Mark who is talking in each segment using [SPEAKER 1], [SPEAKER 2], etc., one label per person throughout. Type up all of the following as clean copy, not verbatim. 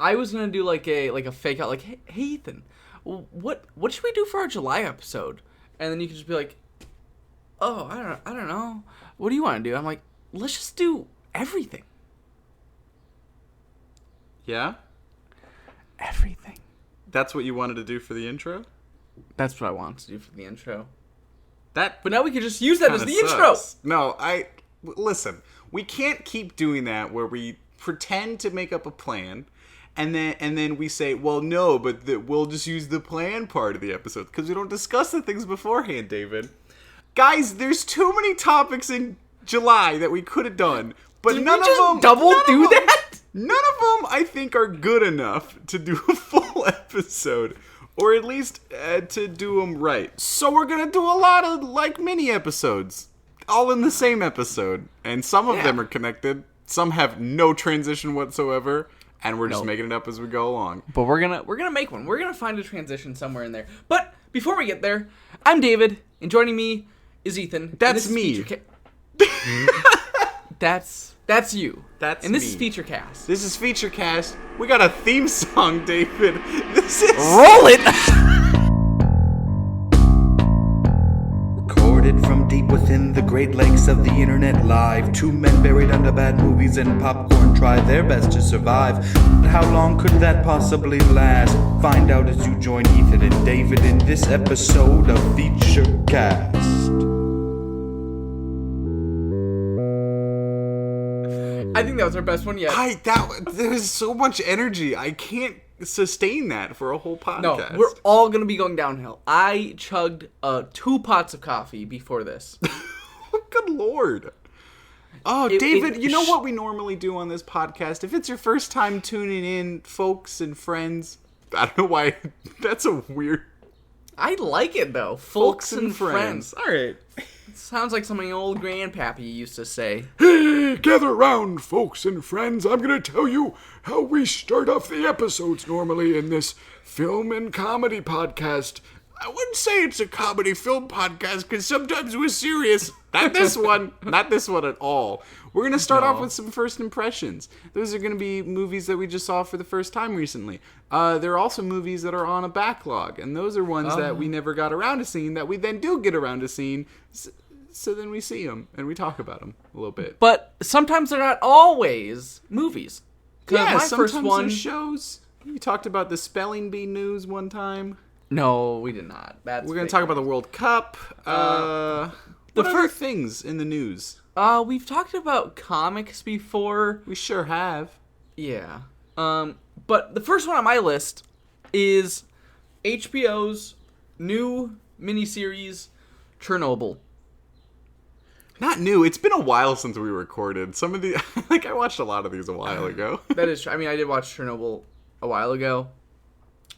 [SPEAKER 1] I was gonna do like a fake out, like, hey Ethan, what should we do for our July episode? And then you could just be like, oh, I don't know. What do you want to do? I'm like, let's just do everything.
[SPEAKER 2] Yeah?
[SPEAKER 1] Everything.
[SPEAKER 2] That's what you wanted to do for the intro?
[SPEAKER 1] That's what I wanted to do for the intro.
[SPEAKER 2] But
[SPEAKER 1] now we could just use that as the intro.
[SPEAKER 2] No, listen. We can't keep doing that where we pretend to make up a plan, and then we say, well, no, but we'll just use the plan part of the episode because we don't discuss the things beforehand, David. Guys, there's too many topics in July that we could have done, but none of them
[SPEAKER 1] do that.
[SPEAKER 2] None of them, I think, are good enough to do a full episode. Or at least to do them right. So we're going to do a lot of, like, mini episodes. All in the same episode. And some of them are connected. Some have no transition whatsoever. And we're just making it up as we go along.
[SPEAKER 1] But we're gonna make one. We're going to find a transition somewhere in there. But before we get there, I'm David. And joining me is Ethan.
[SPEAKER 2] That's me.
[SPEAKER 1] That's you.
[SPEAKER 2] That's
[SPEAKER 1] and this
[SPEAKER 2] me.
[SPEAKER 1] is Featurecast.
[SPEAKER 2] This is Featurecast. We got a theme song, David. This is...
[SPEAKER 1] Roll it!
[SPEAKER 3] Recorded from deep within the Great Lakes of the Internet Live. Two men buried under bad movies and popcorn try their best to survive. But how long could that possibly last? Find out as you join Ethan and David in this episode of Featurecast.
[SPEAKER 1] I think that was our best one yet.
[SPEAKER 2] There was so much energy. I can't sustain that for a whole podcast.
[SPEAKER 1] No, we're all going to be going downhill. I chugged 2 pots of coffee before this.
[SPEAKER 2] Good Lord. Oh, David, you know what we normally do on this podcast? If it's your first time tuning in, folks and friends, I don't know why. That's a weird...
[SPEAKER 1] I like it, though. Folks and friends.
[SPEAKER 2] All right.
[SPEAKER 1] Sounds like something old grandpappy used to say.
[SPEAKER 4] Hey, gather round, folks and friends. I'm going to tell you how we start off the episodes normally in this film and comedy podcast.
[SPEAKER 2] I wouldn't say it's a comedy film podcast because sometimes we're serious. Not this one. Not this one at all. We're going to start off with some first impressions. Those are going to be movies that we just saw for the first time recently. There are also movies that are on a backlog, and those are ones that we never got around to seeing that we then do get around to seeing. So then we see them, and we talk about them a little bit.
[SPEAKER 1] But sometimes they're not always movies.
[SPEAKER 2] Yeah, sometimes they're shows. We talked about the spelling bee news one time.
[SPEAKER 1] No, we did not.
[SPEAKER 2] We're going to talk about the World Cup. What other things in the news?
[SPEAKER 1] We've talked about comics before.
[SPEAKER 2] We sure have.
[SPEAKER 1] Yeah. But the first one on my list is HBO's new miniseries, Chernobyl.
[SPEAKER 2] Not new. It's been a while since we recorded. Some of the... I watched a lot of these a while ago.
[SPEAKER 1] That is true. I mean, I did watch Chernobyl a while ago.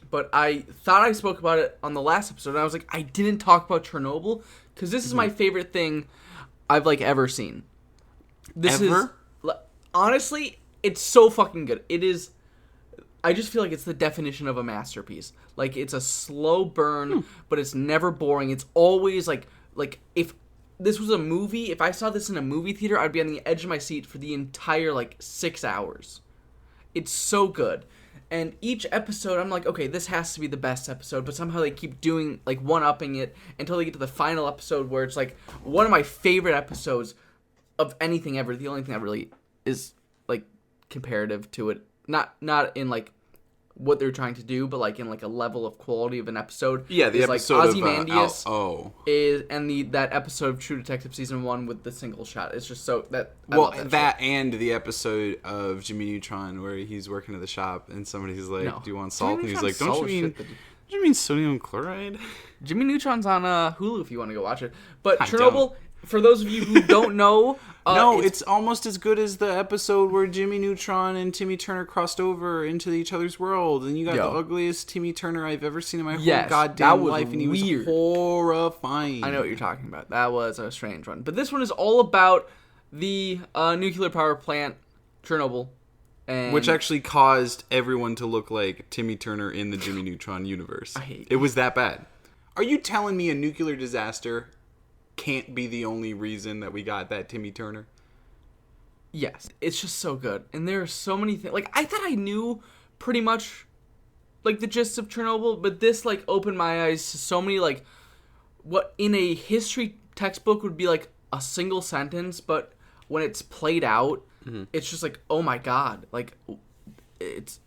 [SPEAKER 1] But I thought I spoke about it on the last episode. And I was like, I didn't talk about Chernobyl. Because this is my favorite thing I've, ever seen. Honestly, it's so fucking good. It is... I just feel like it's the definition of a masterpiece. It's a slow burn, but it's never boring. It's always, if... This was a movie. If I saw this in a movie theater, I'd be on the edge of my seat for the entire, 6 hours. It's so good. And each episode, I'm like, okay, this has to be the best episode. But somehow they keep doing, one-upping it until they get to the final episode where it's, one of my favorite episodes of anything ever. The only thing that really is, comparative to it. Not in, what they're trying to do, but in a level of quality of an episode.
[SPEAKER 2] Yeah, the episode
[SPEAKER 1] Ozymandias
[SPEAKER 2] of
[SPEAKER 1] is and that episode of True Detective season 1 with the single shot. It's just so that
[SPEAKER 2] and the episode of Jimmy Neutron where he's working at the shop and somebody's like, "Do you want salt?" And he's like, "Don't you mean sodium chloride?"
[SPEAKER 1] Jimmy Neutron's on Hulu if you want to go watch it. But Chernobyl, for those of you who don't know,
[SPEAKER 2] no, it's almost as good as the episode where Jimmy Neutron and Timmy Turner crossed over into each other's world, and you got the ugliest Timmy Turner I've ever seen in my whole goddamn life, and he was horrifying.
[SPEAKER 1] I know what you're talking about. That was a strange one. But this one is all about the nuclear power plant, Chernobyl.
[SPEAKER 2] Which actually caused everyone to look like Timmy Turner in the Jimmy Neutron universe. It was that bad. Are you telling me a nuclear disaster can't be the only reason that we got that Timmy Turner?
[SPEAKER 1] Yes. It's just so good. And there are so many things. I thought I knew pretty much like the gist of Chernobyl, but this like opened my eyes to so many like what in a history textbook would be like a single sentence, but when it's played out, it's just like, oh my god, like it's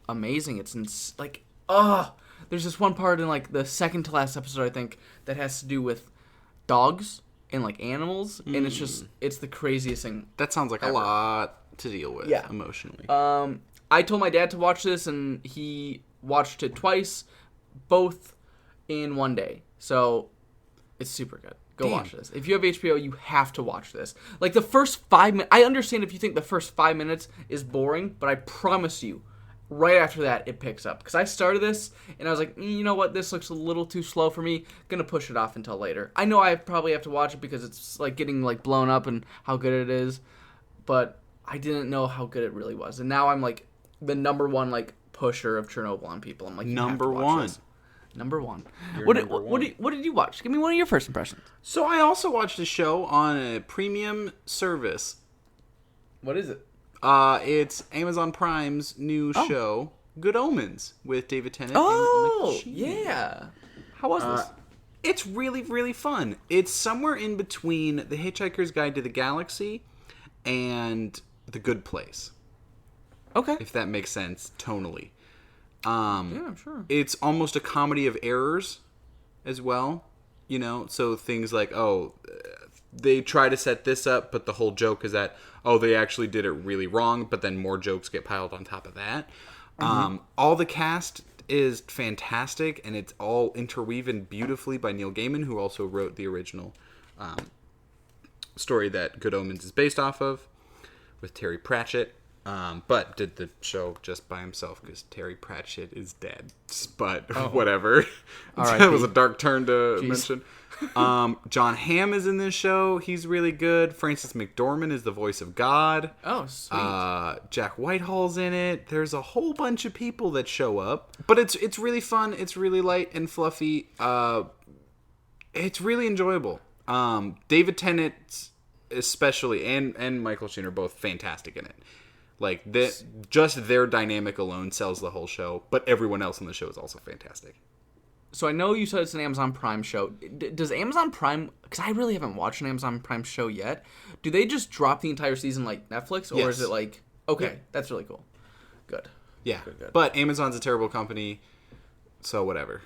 [SPEAKER 1] amazing. It's like, there's this one part in like the second to last episode, I think, that has to do with dogs and like animals, and it's the craziest thing.
[SPEAKER 2] That sounds like ever. A lot to deal with emotionally.
[SPEAKER 1] I told my dad to watch this, and he watched it twice, both in one day. So it's super good. Go watch this. If you have HBO, you have to watch this. Like the first 5 minutes, I understand if you think the first 5 minutes is boring, but I promise you, right after that, it picks up. Because I started this, and I was like, you know what, this looks a little too slow for me. Gonna push it off until later. I know I probably have to watch it because it's like getting like blown up and how good it is, but I didn't know how good it really was. And now I'm like the number one like pusher of Chernobyl on people. I'm like,
[SPEAKER 2] number one.
[SPEAKER 1] Number one. What did you watch? Give me one of your first impressions.
[SPEAKER 2] So I also watched a show on a premium service.
[SPEAKER 1] What is it?
[SPEAKER 2] It's Amazon Prime's new show, Good Omens, with David Tennant.
[SPEAKER 1] Oh, yeah. How was this?
[SPEAKER 2] It's really, really fun. It's somewhere in between The Hitchhiker's Guide to the Galaxy and The Good Place.
[SPEAKER 1] Okay.
[SPEAKER 2] If that makes sense tonally.
[SPEAKER 1] Yeah, I'm sure.
[SPEAKER 2] It's almost a comedy of errors as well. You know, so things like, they try to set this up, but the whole joke is that, they actually did it really wrong, but then more jokes get piled on top of that. All the cast is fantastic, and it's all interweaved beautifully by Neil Gaiman, who also wrote the original story that Good Omens is based off of, with Terry Pratchett. But did the show just by himself because Terry Pratchett is dead. But whatever. That was a dark turn to mention. John Hamm is in this show. He's really good. Frances McDormand is the voice of God.
[SPEAKER 1] Oh, sweet.
[SPEAKER 2] Jack Whitehall's in it. There's a whole bunch of people that show up. But it's really fun. It's really light and fluffy. It's really enjoyable. David Tennant especially and Michael Sheen are both fantastic in it. Like, just their dynamic alone sells the whole show, but everyone else on the show is also fantastic.
[SPEAKER 1] So I know you said it's an Amazon Prime show. Does Amazon Prime, because I really haven't watched an Amazon Prime show yet, do they just drop the entire season like Netflix? Or is it like, that's really cool. Good.
[SPEAKER 2] Yeah,
[SPEAKER 1] good.
[SPEAKER 2] But Amazon's a terrible company, so whatever.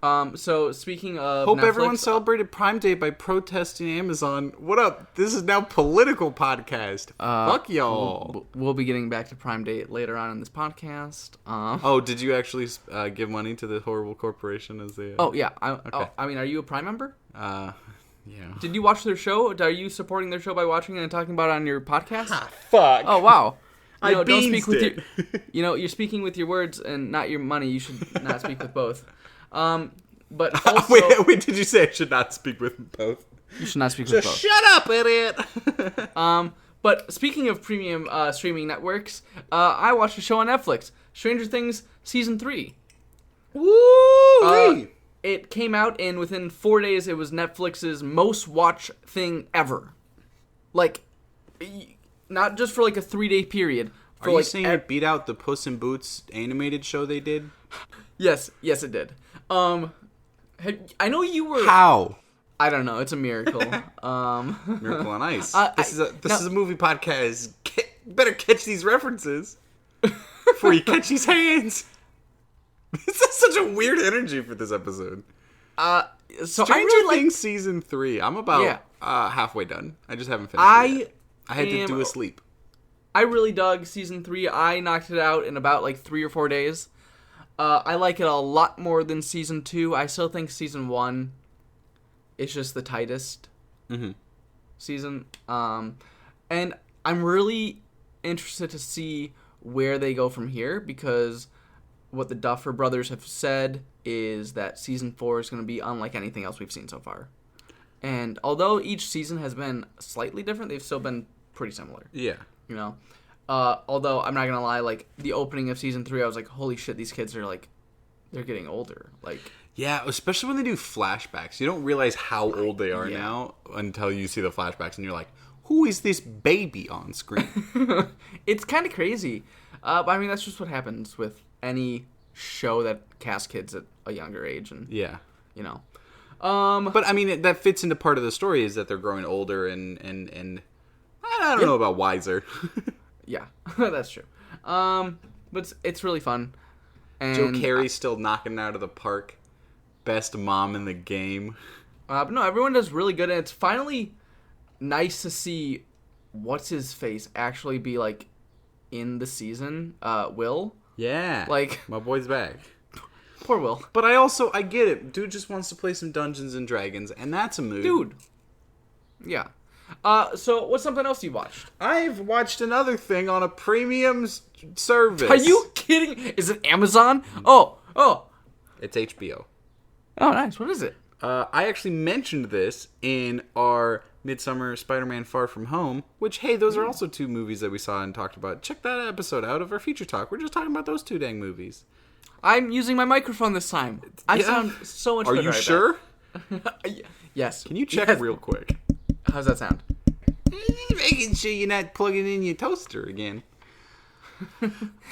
[SPEAKER 1] So speaking of
[SPEAKER 2] Hope
[SPEAKER 1] Netflix,
[SPEAKER 2] everyone celebrated Prime Day by protesting Amazon. What up? This is now political podcast. Fuck y'all.
[SPEAKER 1] We'll be getting back to Prime Day later on in this podcast.
[SPEAKER 2] Did you actually give money to the horrible corporation as they?
[SPEAKER 1] Oh yeah. I mean, are you a Prime member?
[SPEAKER 2] Yeah.
[SPEAKER 1] Did you watch their show? Are you supporting their show by watching it and talking about it on your podcast?
[SPEAKER 2] Fuck.
[SPEAKER 1] Oh wow.
[SPEAKER 2] Don't speak
[SPEAKER 1] with your. You're speaking with your words and not your money. You should not speak with both. But also,
[SPEAKER 2] wait, did you say I should not speak with both?
[SPEAKER 1] You should not speak with both.
[SPEAKER 2] Shut up, idiot!
[SPEAKER 1] But speaking of premium streaming networks, I watched a show on Netflix, Stranger Things Season 3.
[SPEAKER 2] Woo!
[SPEAKER 1] It came out, and within 4 days, it was Netflix's most watched thing ever. Like, not just for like a 3-day period.
[SPEAKER 2] Are you saying it beat out the Puss in Boots animated show they did?
[SPEAKER 1] Yes, it did. I know you were.
[SPEAKER 2] How?
[SPEAKER 1] I don't know. It's a miracle.
[SPEAKER 2] Miracle on Ice. This is a movie podcast. Better catch these references before you catch these hands. This is such a weird energy for this episode.
[SPEAKER 1] So
[SPEAKER 2] Stranger Things Season 3. I'm about halfway done. I just haven't finished it yet. I had to do a sleep.
[SPEAKER 1] I really dug Season 3. I knocked it out in about like 3 or 4 days. I like it a lot more than Season 2. I still think Season 1 is just the tightest season. And I'm really interested to see where they go from here, because what the Duffer Brothers have said is that Season 4 is going to be unlike anything else we've seen so far. And although each season has been slightly different, they've still been pretty similar.
[SPEAKER 2] Yeah.
[SPEAKER 1] You know? Although, I'm not going to lie, like, the opening of Season 3, I was like, holy shit, these kids are, like, they're getting older. Like,
[SPEAKER 2] yeah, especially when they do flashbacks. You don't realize how old they are now until you see the flashbacks, and you're like, who is this baby on screen?
[SPEAKER 1] It's kind of crazy. But I mean, that's just what happens with any show that casts kids at a younger age, and
[SPEAKER 2] Yeah.
[SPEAKER 1] you know.
[SPEAKER 2] But I mean, that fits into part of the story is that they're growing older and I don't know about wiser.
[SPEAKER 1] Yeah, that's true. But it's really fun. And
[SPEAKER 2] Joe Carey's still knocking it out of the park. Best mom in the game.
[SPEAKER 1] But no, everyone does really good, and it's finally nice to see what's his face actually be like in the season. Will.
[SPEAKER 2] Yeah.
[SPEAKER 1] Like,
[SPEAKER 2] my boy's back.
[SPEAKER 1] Poor Will.
[SPEAKER 2] But I get it. Dude just wants to play some Dungeons and Dragons, and that's a mood.
[SPEAKER 1] Dude. Yeah. So what's something else you watched?
[SPEAKER 2] I've watched another thing on a premium service.
[SPEAKER 1] Are you kidding? Is it Amazon? Oh.
[SPEAKER 2] It's HBO.
[SPEAKER 1] Oh, nice. What is it?
[SPEAKER 2] I actually mentioned this in our Midsummer Spider-Man Far From Home, which, hey, those are also 2 movies that we saw and talked about. Check that episode out of our Feature Talk. We're just talking about those 2 dang movies.
[SPEAKER 1] I'm using my microphone this time. I sound so much better.
[SPEAKER 2] Are you sure?
[SPEAKER 1] Yes.
[SPEAKER 2] Can you check real quick?
[SPEAKER 1] How's that sound?
[SPEAKER 2] Making sure you're not plugging in your toaster again.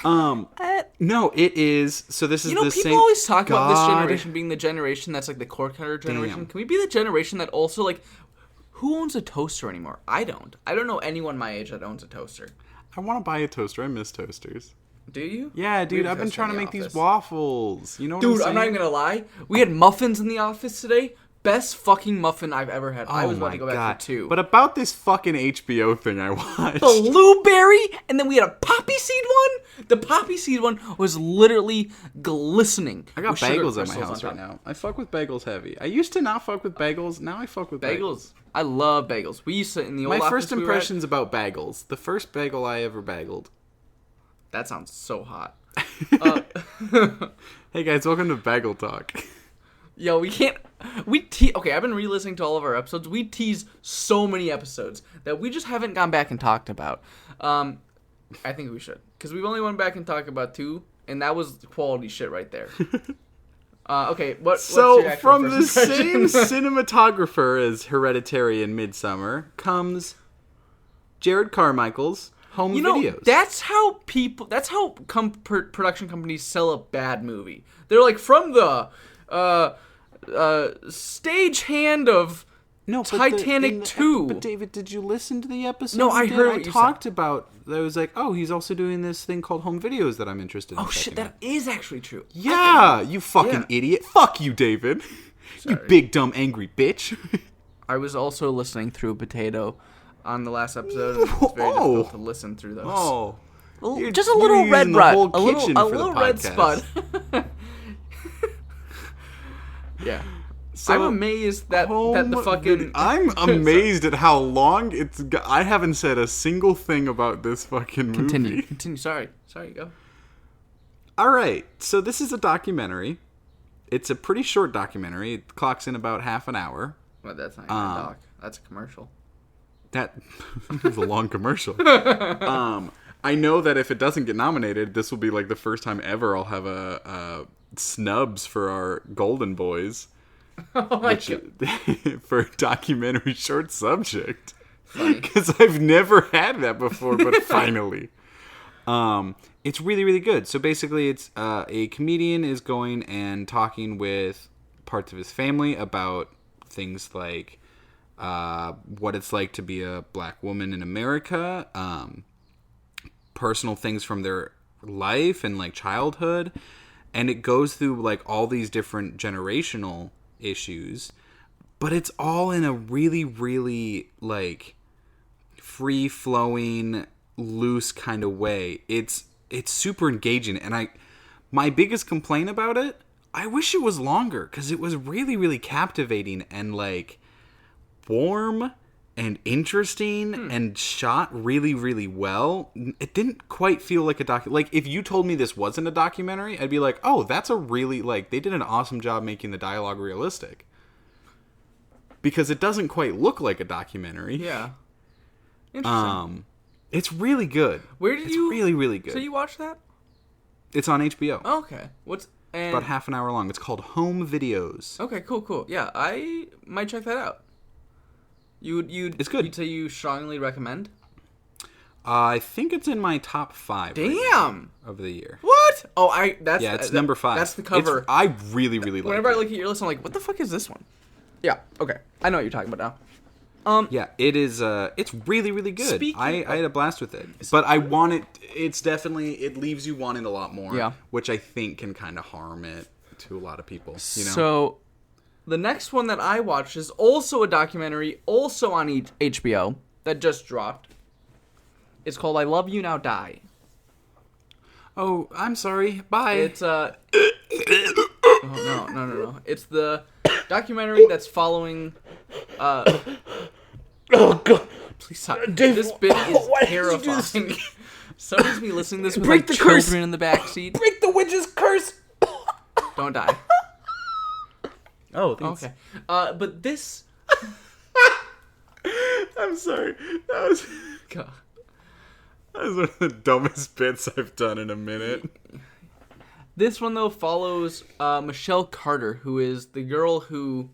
[SPEAKER 2] No, it is. So this is the same.
[SPEAKER 1] People always talk about this generation being the generation that's like the cord cutter generation.
[SPEAKER 2] Damn.
[SPEAKER 1] Can we be the generation that also like, who owns a toaster anymore? I don't. I don't know anyone my age that owns a toaster.
[SPEAKER 2] I want to buy a toaster. I miss toasters.
[SPEAKER 1] Do you?
[SPEAKER 2] Yeah, dude. I've been trying to make these waffles. You know what I'm saying?
[SPEAKER 1] I'm not even gonna lie. We had muffins in the office today. Best fucking muffin I've ever had. I was about to go back for 2.
[SPEAKER 2] But about this fucking HBO thing I watched.
[SPEAKER 1] Blueberry, and then we had a poppy seed one. The poppy seed one was literally glistening.
[SPEAKER 2] I got
[SPEAKER 1] with sugar
[SPEAKER 2] bagels at my
[SPEAKER 1] crystals
[SPEAKER 2] house
[SPEAKER 1] on
[SPEAKER 2] right
[SPEAKER 1] top.
[SPEAKER 2] now. I fuck with bagels heavy. I used to not fuck with bagels. Now I fuck with bagels.
[SPEAKER 1] I love bagels. We used to in the old
[SPEAKER 2] My
[SPEAKER 1] office
[SPEAKER 2] first
[SPEAKER 1] we were at-
[SPEAKER 2] impressions about bagels. The first bagel I ever bageled.
[SPEAKER 1] That sounds so hot.
[SPEAKER 2] Hey guys, welcome to Bagel Talk.
[SPEAKER 1] Yo, we can't. Okay, I've been re-listening to all of our episodes. We tease so many episodes that we just haven't gone back and talked about. I think we should, because we've only went back and talked about 2, and that was quality shit right there. Okay, what's your actual
[SPEAKER 2] from the
[SPEAKER 1] first impression?
[SPEAKER 2] same cinematographer as Hereditary and Midsummer comes Jared Carmichael's home videos.
[SPEAKER 1] That's how production companies sell a bad movie. They're like, from the stagehand of Titanic 2.
[SPEAKER 2] But David, did you listen to the episode?
[SPEAKER 1] No, I heard what
[SPEAKER 2] I
[SPEAKER 1] you
[SPEAKER 2] talked about. I was like, oh, he's also doing this thing called home videos that I'm interested in.
[SPEAKER 1] Oh shit, that is actually true.
[SPEAKER 2] Yeah, you fucking idiot. Fuck you, David. You big dumb angry bitch.
[SPEAKER 1] I was also listening through Potato on the last episode, and it's very difficult to listen through those.
[SPEAKER 2] Oh.
[SPEAKER 1] Just a little red rut.
[SPEAKER 2] whole
[SPEAKER 1] A
[SPEAKER 2] kitchen for the
[SPEAKER 1] little red spot.
[SPEAKER 2] podcast.
[SPEAKER 1] Yeah.
[SPEAKER 2] So,
[SPEAKER 1] I'm amazed that the fucking...
[SPEAKER 2] I'm amazed at how long it's... I haven't said a single thing about this fucking movie.
[SPEAKER 1] Continue. Sorry, go.
[SPEAKER 2] Alright, so this is a documentary. It's a pretty short documentary. It clocks in about half an hour.
[SPEAKER 1] Well, that's not even a doc. That's a commercial.
[SPEAKER 2] That was a long commercial. I know that if it doesn't get nominated, this will be like the first time ever I'll have a snubs for our Golden Boys.
[SPEAKER 1] Oh my God.
[SPEAKER 2] For a documentary short subject. Because I've never had that before, but finally. It's really, really good. So basically, it's a comedian is going and talking with parts of his family about things like what it's like to be a black woman in America, personal things from their life and like childhood, and it goes through like all these different generational issues, but it's all in a really, really like free-flowing, loose kind of way. It's super engaging, and my biggest complaint about it, I wish it was longer, because it was really, really captivating and like warm and interesting and shot really, really well. It didn't quite feel like a like if you told me this wasn't a documentary, I'd be like, oh, that's a really, like, they did an awesome job making the dialogue realistic, because it doesn't quite look like a documentary.
[SPEAKER 1] Yeah. Interesting.
[SPEAKER 2] It's really good.
[SPEAKER 1] It's
[SPEAKER 2] really, really good.
[SPEAKER 1] So you watched that?
[SPEAKER 2] It's on HBO.
[SPEAKER 1] Oh, okay.
[SPEAKER 2] About half an hour long. It's called Home Videos.
[SPEAKER 1] Okay, cool. Yeah, I might check that out. It's good. You'd say you strongly recommend?
[SPEAKER 2] I think it's in my top 5.
[SPEAKER 1] Damn.
[SPEAKER 2] Of the year.
[SPEAKER 1] What? Oh, it's
[SPEAKER 2] number 5.
[SPEAKER 1] That's the cover.
[SPEAKER 2] I really, really like it.
[SPEAKER 1] Whenever I look at your list, I'm like, what the fuck is this one? Yeah, okay. I know what you're talking about now.
[SPEAKER 2] Yeah, it is. It's really, really good. I had a blast with it, but I want it. It's definitely, it leaves you wanting a lot more.
[SPEAKER 1] Yeah,
[SPEAKER 2] which I think can kind of harm it to a lot of people. You know.
[SPEAKER 1] So, the next one that I watched is also a documentary, also on HBO that just dropped. It's called "I Love You Now Die."
[SPEAKER 2] Oh, I'm sorry. Bye.
[SPEAKER 1] It's oh, no. It's the documentary that's following. Oh God! Please stop. This bit is terrifying. Somebody's be listening to this with
[SPEAKER 2] Break
[SPEAKER 1] like
[SPEAKER 2] the
[SPEAKER 1] children
[SPEAKER 2] curse.
[SPEAKER 1] in the backseat.
[SPEAKER 2] Break the witch's curse.
[SPEAKER 1] Don't die.
[SPEAKER 2] Oh, thanks.
[SPEAKER 1] Okay. But this.
[SPEAKER 2] I'm sorry.
[SPEAKER 1] God.
[SPEAKER 2] That was one of the dumbest bits I've done in a minute.
[SPEAKER 1] This one though follows Michelle Carter, who is the girl who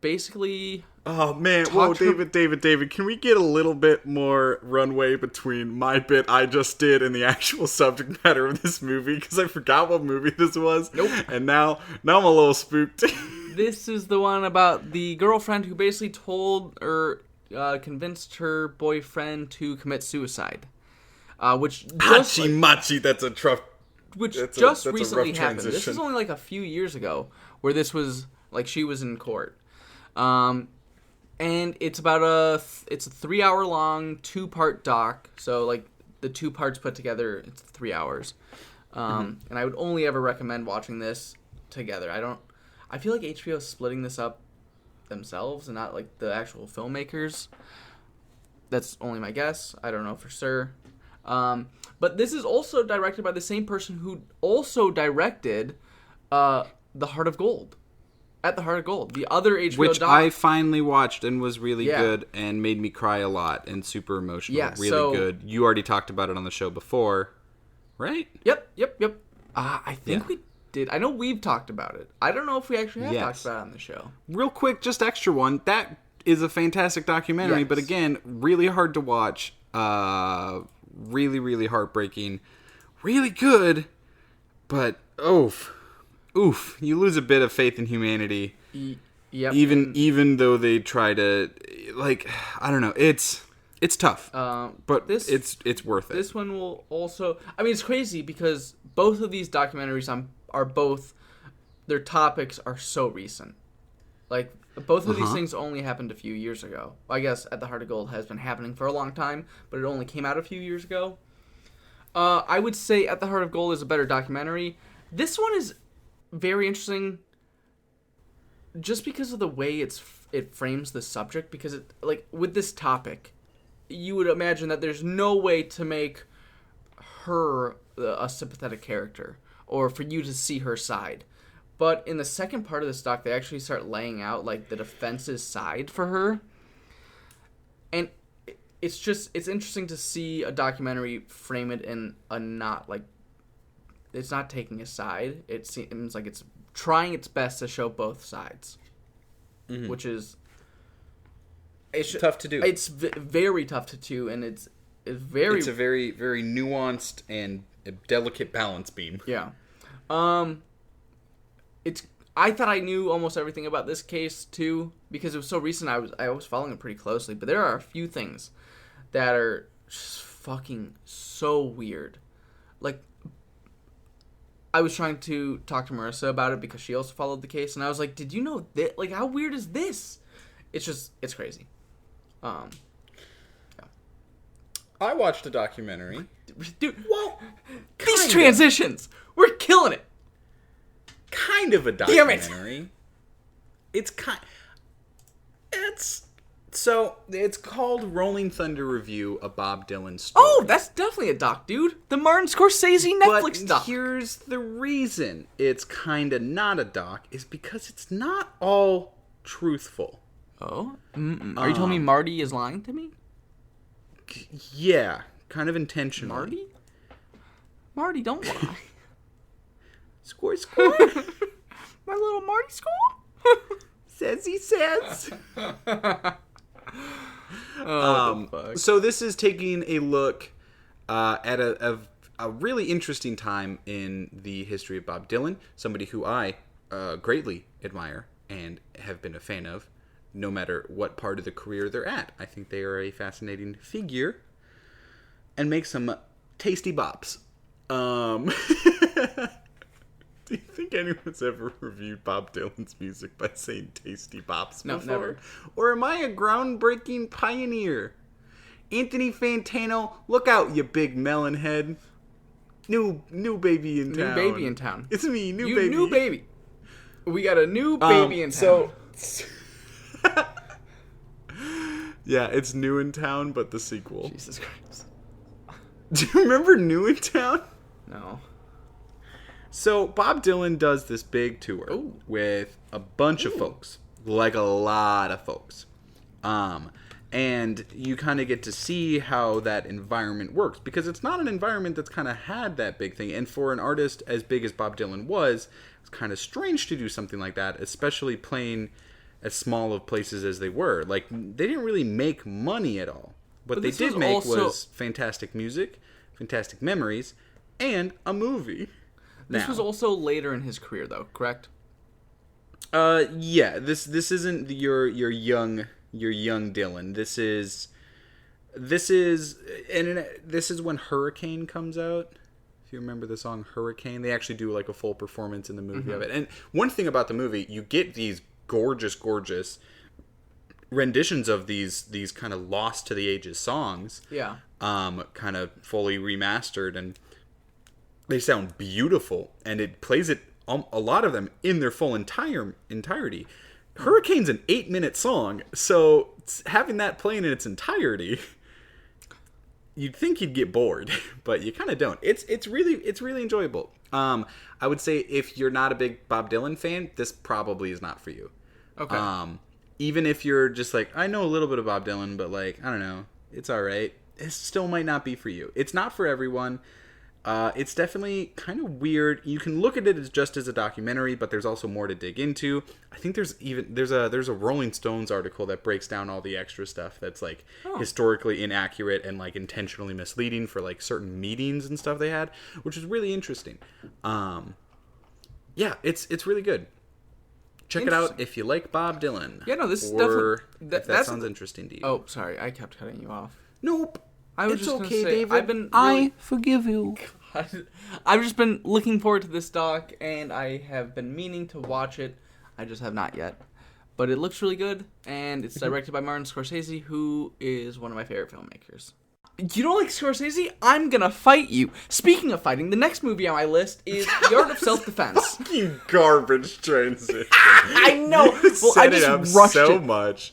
[SPEAKER 1] basically.
[SPEAKER 2] Oh man, whoa, David, can we get a little bit more runway between my bit I just did and the actual subject matter of this movie? Because I forgot what movie this was.
[SPEAKER 1] Nope.
[SPEAKER 2] And now I'm a little spooked.
[SPEAKER 1] This is the one about the girlfriend who basically told or convinced her boyfriend to commit suicide. Which just
[SPEAKER 2] Machi, that's a rough.
[SPEAKER 1] Which
[SPEAKER 2] that's
[SPEAKER 1] just
[SPEAKER 2] a
[SPEAKER 1] recently
[SPEAKER 2] rough
[SPEAKER 1] happened. This
[SPEAKER 2] transition.
[SPEAKER 1] is only like a few years ago, where this was like she was in court. And it's about it's a 3-hour long 2-part doc. So like the 2 parts put together, it's 3 hours. And I would only ever recommend watching this together. I feel like HBO is splitting this up themselves and not like the actual filmmakers. That's only my guess. I don't know for sure. But this is also directed by the same person who also directed The Heart of Gold. At the Heart of Gold, the other HBO
[SPEAKER 2] which
[SPEAKER 1] doc.
[SPEAKER 2] I finally watched and was really good and made me cry a lot and super emotional.
[SPEAKER 1] Yeah,
[SPEAKER 2] really good. You already talked about it on the show before, right?
[SPEAKER 1] Yep. I think we did. I know we've talked about it. I don't know if we actually have talked about it on the show.
[SPEAKER 2] Real quick, just extra one. That is a fantastic documentary,
[SPEAKER 1] Yes.
[SPEAKER 2] but again, really hard to watch. Really, really heartbreaking. Really good, but oof. You lose a bit of faith in humanity.
[SPEAKER 1] Yep.
[SPEAKER 2] Even though they try to, like, I don't know. It's tough, but it's worth it.
[SPEAKER 1] This one will also. I mean, it's crazy because both of these documentaries are both. Their topics are so recent. Like both of these things only happened a few years ago. I guess At the Heart of Gold has been happening for a long time, but it only came out a few years ago. I would say At the Heart of Gold is a better documentary. This one is very interesting just because of the way it frames the subject, because it, like, with this topic, you would imagine that there's no way to make her a sympathetic character or for you to see her side. But in the second part of this doc, they actually start laying out like the defense's side for her. And it's interesting to see a documentary frame it in a not like, it's not taking a side. It seems like it's trying its best to show both sides, which is
[SPEAKER 2] tough to do.
[SPEAKER 1] It's very tough to do, and it's a very
[SPEAKER 2] very nuanced and a delicate balance beam.
[SPEAKER 1] Yeah. I thought I knew almost everything about this case too because it was so recent. I was following it pretty closely, but there are a few things that are just fucking so weird. Like, I was trying to talk to Marissa about it because she also followed the case, and I was like, "Did you know that? Like, how weird is this?" It's crazy. Yeah.
[SPEAKER 2] I watched a documentary.
[SPEAKER 1] Dude, whoa! These transitions, we're killing it.
[SPEAKER 2] Kind of a
[SPEAKER 1] Damn it.
[SPEAKER 2] documentary. It's called Rolling Thunder Revue, a Bob Dylan story.
[SPEAKER 1] Oh, that's definitely a doc, dude. The Martin Scorsese Netflix doc.
[SPEAKER 2] Here's the reason it's kind of not a doc is because it's not all truthful.
[SPEAKER 1] Oh? Are you telling me Marty is lying to me?
[SPEAKER 2] Yeah, kind of intentionally.
[SPEAKER 1] Marty? Marty, don't lie.
[SPEAKER 2] Score.
[SPEAKER 1] My little Marty score?
[SPEAKER 2] Says he says.
[SPEAKER 1] What the fuck?
[SPEAKER 2] So this is taking a look at a really interesting time in the history of Bob Dylan, somebody who I greatly admire and have been a fan of, no matter what part of the career they're at. I think they are a fascinating figure and make some tasty bops. Do you think anyone's ever reviewed Bob Dylan's music by saying tasty bops
[SPEAKER 1] No,
[SPEAKER 2] before?
[SPEAKER 1] never.
[SPEAKER 2] Or am I a groundbreaking pioneer? Anthony Fantano, look out, you big melon head. New baby in town.
[SPEAKER 1] New baby in town.
[SPEAKER 2] It's me, new
[SPEAKER 1] baby. We got a new baby in town.
[SPEAKER 2] So, yeah, it's New in Town, but the sequel.
[SPEAKER 1] Jesus Christ.
[SPEAKER 2] Do you remember New in Town?
[SPEAKER 1] No.
[SPEAKER 2] So Bob Dylan does this big tour with a bunch of folks, like a lot of folks. And you kind of get to see how that environment works, because it's not an environment that's kind of had that big thing. And for an artist as big as Bob Dylan was, it's kind of strange to do something like that, especially playing as small of places as they were. Like, they didn't really make money at all. What they did make was fantastic music, fantastic memories, and a movie.
[SPEAKER 1] This was also later in his career, though, correct?
[SPEAKER 2] Yeah. This isn't your young Dylan. This is when Hurricane comes out. If you remember the song Hurricane, they actually do like a full performance in the movie of it. And one thing about the movie, you get these gorgeous renditions of these kind of lost to the ages songs.
[SPEAKER 1] Yeah.
[SPEAKER 2] Kind of fully remastered, and they sound beautiful, and it plays it a lot of them in their full entirety. Hurricane's an 8-minute song, so having that playing in its entirety, you'd think you'd get bored, but you kind of don't. It's really enjoyable. I would say if you're not a big Bob Dylan fan, this probably is not for you.
[SPEAKER 1] Okay.
[SPEAKER 2] Even if you're just like, I know a little bit of Bob Dylan, but like, I don't know, it's all right. It still might not be for you. It's not for everyone. It's definitely kind of weird. You can look at it as just as a documentary, but there's also more to dig into. I think there's a Rolling Stones article that breaks down all the extra stuff that's like historically inaccurate and like intentionally misleading for like certain meetings and stuff they had, which is really interesting. Yeah, it's really good. Check it out if you like Bob Dylan.
[SPEAKER 1] Yeah, no, this is
[SPEAKER 2] definitely
[SPEAKER 1] if
[SPEAKER 2] that sounds interesting to you.
[SPEAKER 1] Oh, sorry, I kept cutting you off.
[SPEAKER 2] Nope.
[SPEAKER 1] It's
[SPEAKER 2] okay,
[SPEAKER 1] gonna say,
[SPEAKER 2] David.
[SPEAKER 1] I
[SPEAKER 2] forgive you.
[SPEAKER 1] I've just been looking forward to this doc, and I have been meaning to watch it. I just have not yet. But it looks really good, and it's directed by Martin Scorsese, who is one of my favorite filmmakers. You don't like Scorsese? I'm gonna fight you. Speaking of fighting, the next movie on my list is The Art of Self-Defense.
[SPEAKER 2] Fucking garbage transition.
[SPEAKER 1] I know. Well, I just rushed
[SPEAKER 2] so
[SPEAKER 1] it.
[SPEAKER 2] much.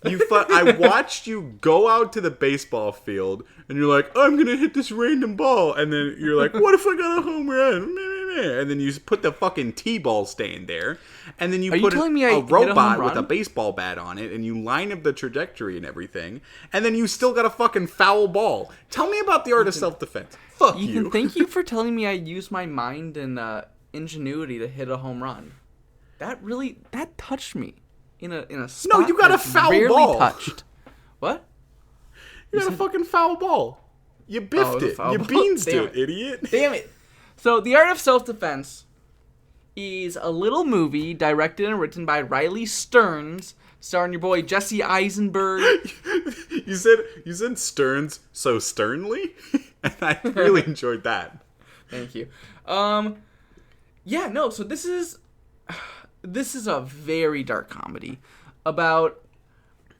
[SPEAKER 2] I watched you go out to the baseball field, and you're like, I'm going to hit this random ball. And then you're like, what if I got a home run? And then you put the fucking T-ball stand there. And then you put a robot with a baseball bat on it, and you line up the trajectory and everything. And then you still got a fucking foul ball. Tell me about The Art of Self-Defense. Fuck you.
[SPEAKER 1] Ethan, thank you for telling me I used my mind and ingenuity to hit a home run. That touched me. In a spot.
[SPEAKER 2] No, you got a foul ball.
[SPEAKER 1] Touched. What?
[SPEAKER 2] You got a fucking foul ball. You biffed it. You beansed it, idiot.
[SPEAKER 1] Damn it. So, The Art of Self-Defense is a little movie directed and written by Riley Stearns, starring your boy Jesse Eisenberg.
[SPEAKER 2] You said Stearns so sternly, and I really enjoyed that.
[SPEAKER 1] Thank you. Yeah, no. So this is a very dark comedy about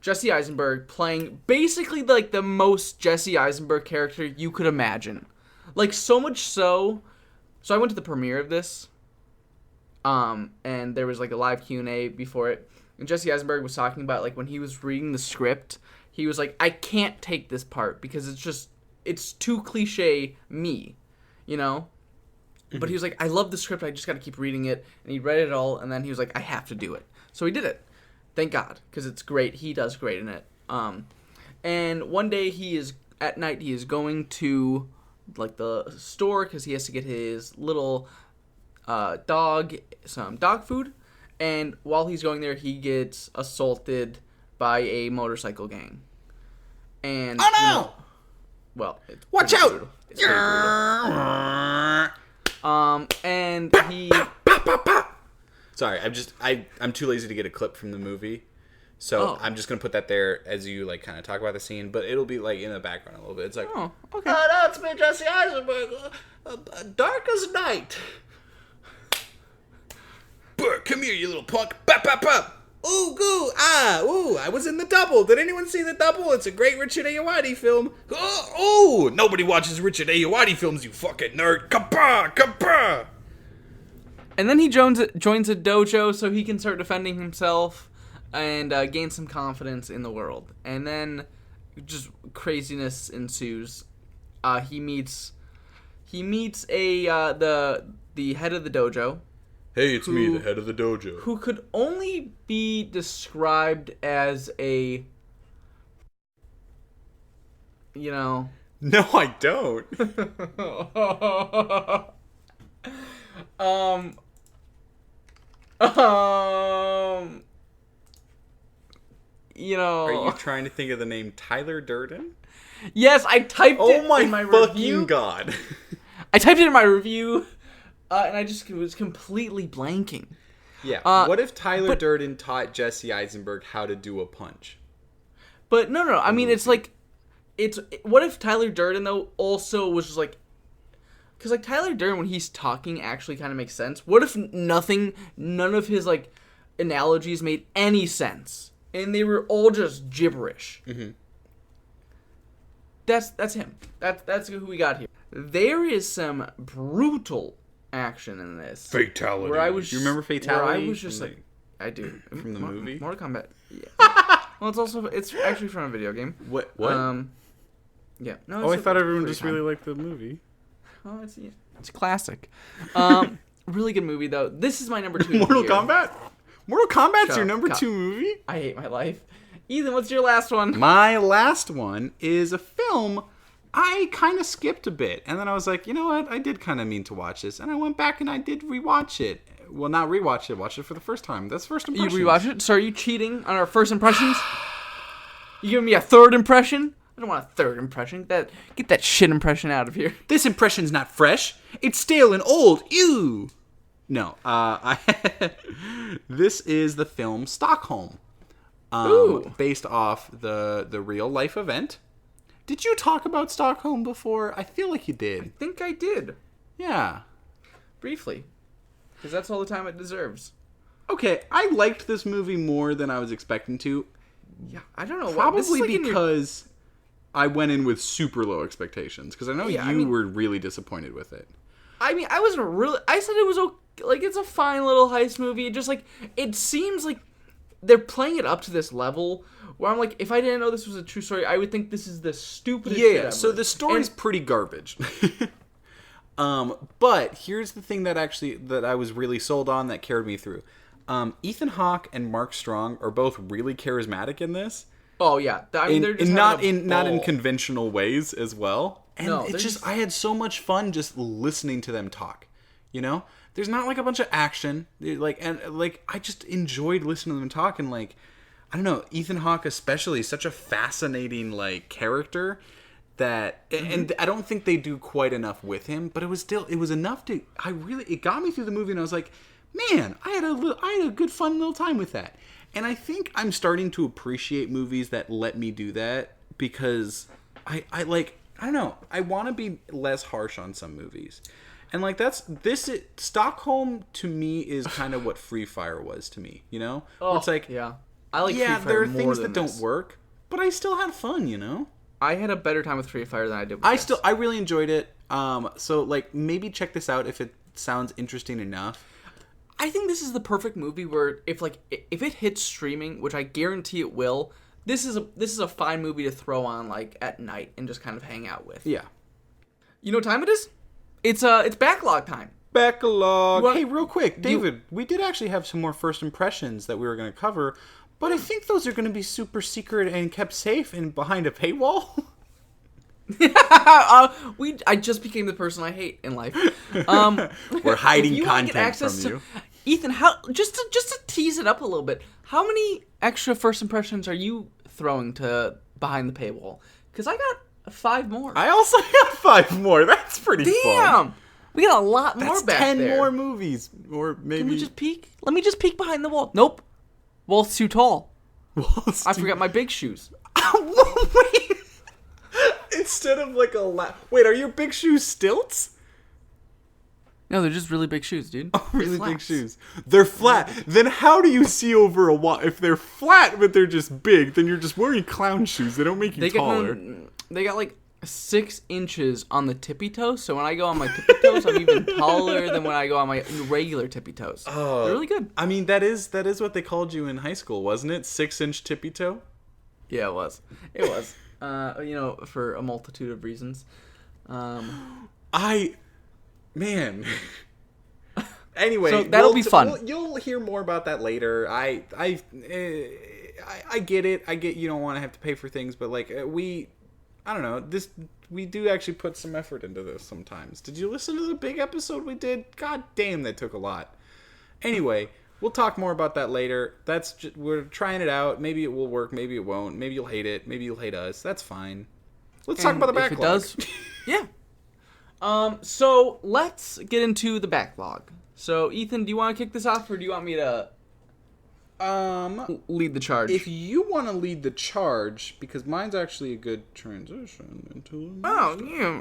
[SPEAKER 1] Jesse Eisenberg playing basically like the most Jesse Eisenberg character you could imagine. Like, so much so I went to the premiere of this, and there was like a live Q&A before it, and Jesse Eisenberg was talking about like when he was reading the script, he was like, I can't take this part because it's too cliche me, you know? But he was like, I love the script, I just got to keep reading it. And he read it all, and then he was like, I have to do it. So he did it. Thank God, because it's great. He does great in it. And one day at night, he is going to like the store because he has to get his little dog some dog food. And while he's going there, he gets assaulted by a motorcycle gang. And
[SPEAKER 2] Oh no!
[SPEAKER 1] Well, it's
[SPEAKER 2] Watch
[SPEAKER 1] pretty
[SPEAKER 2] out!
[SPEAKER 1] brutal. It's pretty brutal. And he.
[SPEAKER 2] Sorry, I'm too lazy to get a clip from the movie, so I'm just gonna put that there as you like kind of talk about the scene, but it'll be like in the background a little bit. It's like,
[SPEAKER 1] Oh, okay.
[SPEAKER 2] oh no, it's me, Jesse Eisenberg. Dark as night. Bert, come here, you little punk. Bop, bop, bop. Ooh, goo, ah, ooh, I was in The Double. Did anyone see The Double? It's a great Richard Ayoade film. Oh, nobody watches Richard Ayoade films, you fucking nerd. Kapah, kapah.
[SPEAKER 1] And then he joins a dojo so he can start defending himself and gain some confidence in the world. And then just craziness ensues. He meets the head of the dojo.
[SPEAKER 2] Hey, it's me, the head of the dojo.
[SPEAKER 1] Who could only be described as a,
[SPEAKER 2] No, I don't. Are you trying to think of the name Tyler Durden?
[SPEAKER 1] Yes, I typed it in my
[SPEAKER 2] fucking
[SPEAKER 1] review.
[SPEAKER 2] God.
[SPEAKER 1] I typed it in my review, and I just was completely blanking.
[SPEAKER 2] Yeah. What if Tyler Durden taught Jesse Eisenberg how to do a punch?
[SPEAKER 1] But no. I mean, it's like, what if Tyler Durden though also was just like, because like Tyler Durden when he's talking actually kind of makes sense. What if none of his like analogies made any sense, and they were all just gibberish? Mm-hmm. That's him. That's who we got here. There is some brutal action in this.
[SPEAKER 4] Fatality.
[SPEAKER 1] Where I was,
[SPEAKER 2] Do you remember Fatality?
[SPEAKER 1] Where I was just like, I do.
[SPEAKER 2] From the movie?
[SPEAKER 1] Mortal Kombat. Yeah. Well, it's actually from a video game.
[SPEAKER 2] What?
[SPEAKER 1] Yeah. No.
[SPEAKER 2] I thought everyone just really liked the movie.
[SPEAKER 1] Oh, it's classic. Really good movie though. This is my number 2.
[SPEAKER 2] Mortal
[SPEAKER 1] here.
[SPEAKER 2] Kombat? Mortal Kombat's
[SPEAKER 1] Shut
[SPEAKER 2] your
[SPEAKER 1] up.
[SPEAKER 2] number 2 movie?
[SPEAKER 1] I hate my life. Ethan, what's your last one?
[SPEAKER 2] My last one is a film I kind of skipped a bit. And then I was like, you know what? I did kind of mean to watch this. And I went back and I did rewatch it. Well, not rewatch it. Watch it for the first time. That's first impressions.
[SPEAKER 1] You rewatch it? So are you cheating on our first impressions? You giving me a third impression? I don't want a third impression. Get that shit impression out of here.
[SPEAKER 2] This impression's not fresh. It's stale and old. Ew. No. This is the film Stockholm. Based off the real life event. Did you talk about Stockholm before? I feel like you did.
[SPEAKER 1] I think I did.
[SPEAKER 2] Yeah.
[SPEAKER 1] Briefly. Because that's all the time it deserves.
[SPEAKER 2] Okay, I liked this movie more than I was expecting to.
[SPEAKER 1] Yeah, I don't know.
[SPEAKER 2] Probably because I went in with super low expectations. Because I know you were really disappointed with it.
[SPEAKER 1] I mean, I wasn't really... I said it was okay. Like, it's a fine little heist movie. Just, like, it seems like they're playing it up to this level where I'm like, if I didn't know this was a true story, I would think this is the stupidest shit ever.
[SPEAKER 2] So the story's pretty garbage. But here's the thing that I was really sold on that carried me through. Ethan Hawke and Mark Strong are both really charismatic in this.
[SPEAKER 1] Oh yeah, I mean, they're just
[SPEAKER 2] not in conventional ways as well. And
[SPEAKER 1] no,
[SPEAKER 2] it's just I had so much fun just listening to them talk. You know, there's not like a bunch of action. I just enjoyed listening to them talk. And like, I don't know, Ethan Hawke especially is such a fascinating like character that, and I don't think they do quite enough with him. But it was enough to it got me through the movie, and I was like, man, I had a good fun little time with that. And I think I'm starting to appreciate movies that let me do that because I don't know, I want to be less harsh on some movies. And like Stockholm to me is kind of what Free Fire was to me, you know?
[SPEAKER 1] Oh,
[SPEAKER 2] it's like,
[SPEAKER 1] yeah. I like Free Fire
[SPEAKER 2] there are
[SPEAKER 1] more
[SPEAKER 2] things
[SPEAKER 1] than
[SPEAKER 2] that
[SPEAKER 1] this.
[SPEAKER 2] don't work, but I still had fun, you know?
[SPEAKER 1] I had a better time with Free Fire than I did with this.
[SPEAKER 2] I really enjoyed it. So like maybe check this out if it sounds interesting enough.
[SPEAKER 1] I think this is the perfect movie where if it hits streaming, which I guarantee it will, this is a fine movie to throw on like at night and just kind of hang out with.
[SPEAKER 2] Yeah.
[SPEAKER 1] You know what time it is? It's Backlog time.
[SPEAKER 2] Backlog. Hey, real quick, David, we did actually have some more first impressions that we were going to cover, but I think those are going to be super secret and kept safe and behind a paywall.
[SPEAKER 1] I just became the person I hate in life.
[SPEAKER 2] We're hiding content from you.
[SPEAKER 1] Ethan, how just to tease it up a little bit, how many extra first impressions are you throwing to behind the paywall because I got 5 more.
[SPEAKER 2] I also got 5 more. That's pretty fun.
[SPEAKER 1] Damn! We got a lot more
[SPEAKER 2] That's
[SPEAKER 1] back
[SPEAKER 2] 10
[SPEAKER 1] there.
[SPEAKER 2] more movies. Or maybe...
[SPEAKER 1] Can we just peek? Let me just peek behind the wall. Nope. Wall's too tall. I forgot my big shoes.
[SPEAKER 2] Wait. Instead of like a... Wait, are your big shoes stilts?
[SPEAKER 1] No, they're just really big shoes, dude.
[SPEAKER 2] Oh, really
[SPEAKER 1] They're
[SPEAKER 2] big
[SPEAKER 1] flats.
[SPEAKER 2] shoes. They're flat. Then how do you see over a wall? If they're flat but they're just big, then you're just wearing clown shoes. They don't make you taller.
[SPEAKER 1] They got like 6 inches on the tippy toes, so when I go on my tippy toes, I'm even taller than when I go on my regular tippy toes.
[SPEAKER 2] Oh,
[SPEAKER 1] They're really good.
[SPEAKER 2] I mean, that is what they called you in high school, wasn't it? 6-inch tippy toe?
[SPEAKER 1] Yeah, it was. It was. For a multitude of reasons.
[SPEAKER 2] Man. Anyway,
[SPEAKER 1] so that'll be fun.
[SPEAKER 2] You'll hear more about that later. I get it. I get you don't want to have to pay for things, but like I don't know. We do actually put some effort into this sometimes. Did you listen to the big episode we did? God damn, that took a lot. Anyway, we'll talk more about that later. We're trying it out. Maybe it will work. Maybe it won't. Maybe you'll hate it. Maybe you'll hate us. That's fine. Let's talk about the backlog.
[SPEAKER 1] If it does, yeah. So let's get into the backlog. So Ethan, do you want to kick this off, or do you want me to lead the charge?
[SPEAKER 2] If you want to lead the charge, because mine's actually a good transition into.
[SPEAKER 1] Oh, yeah.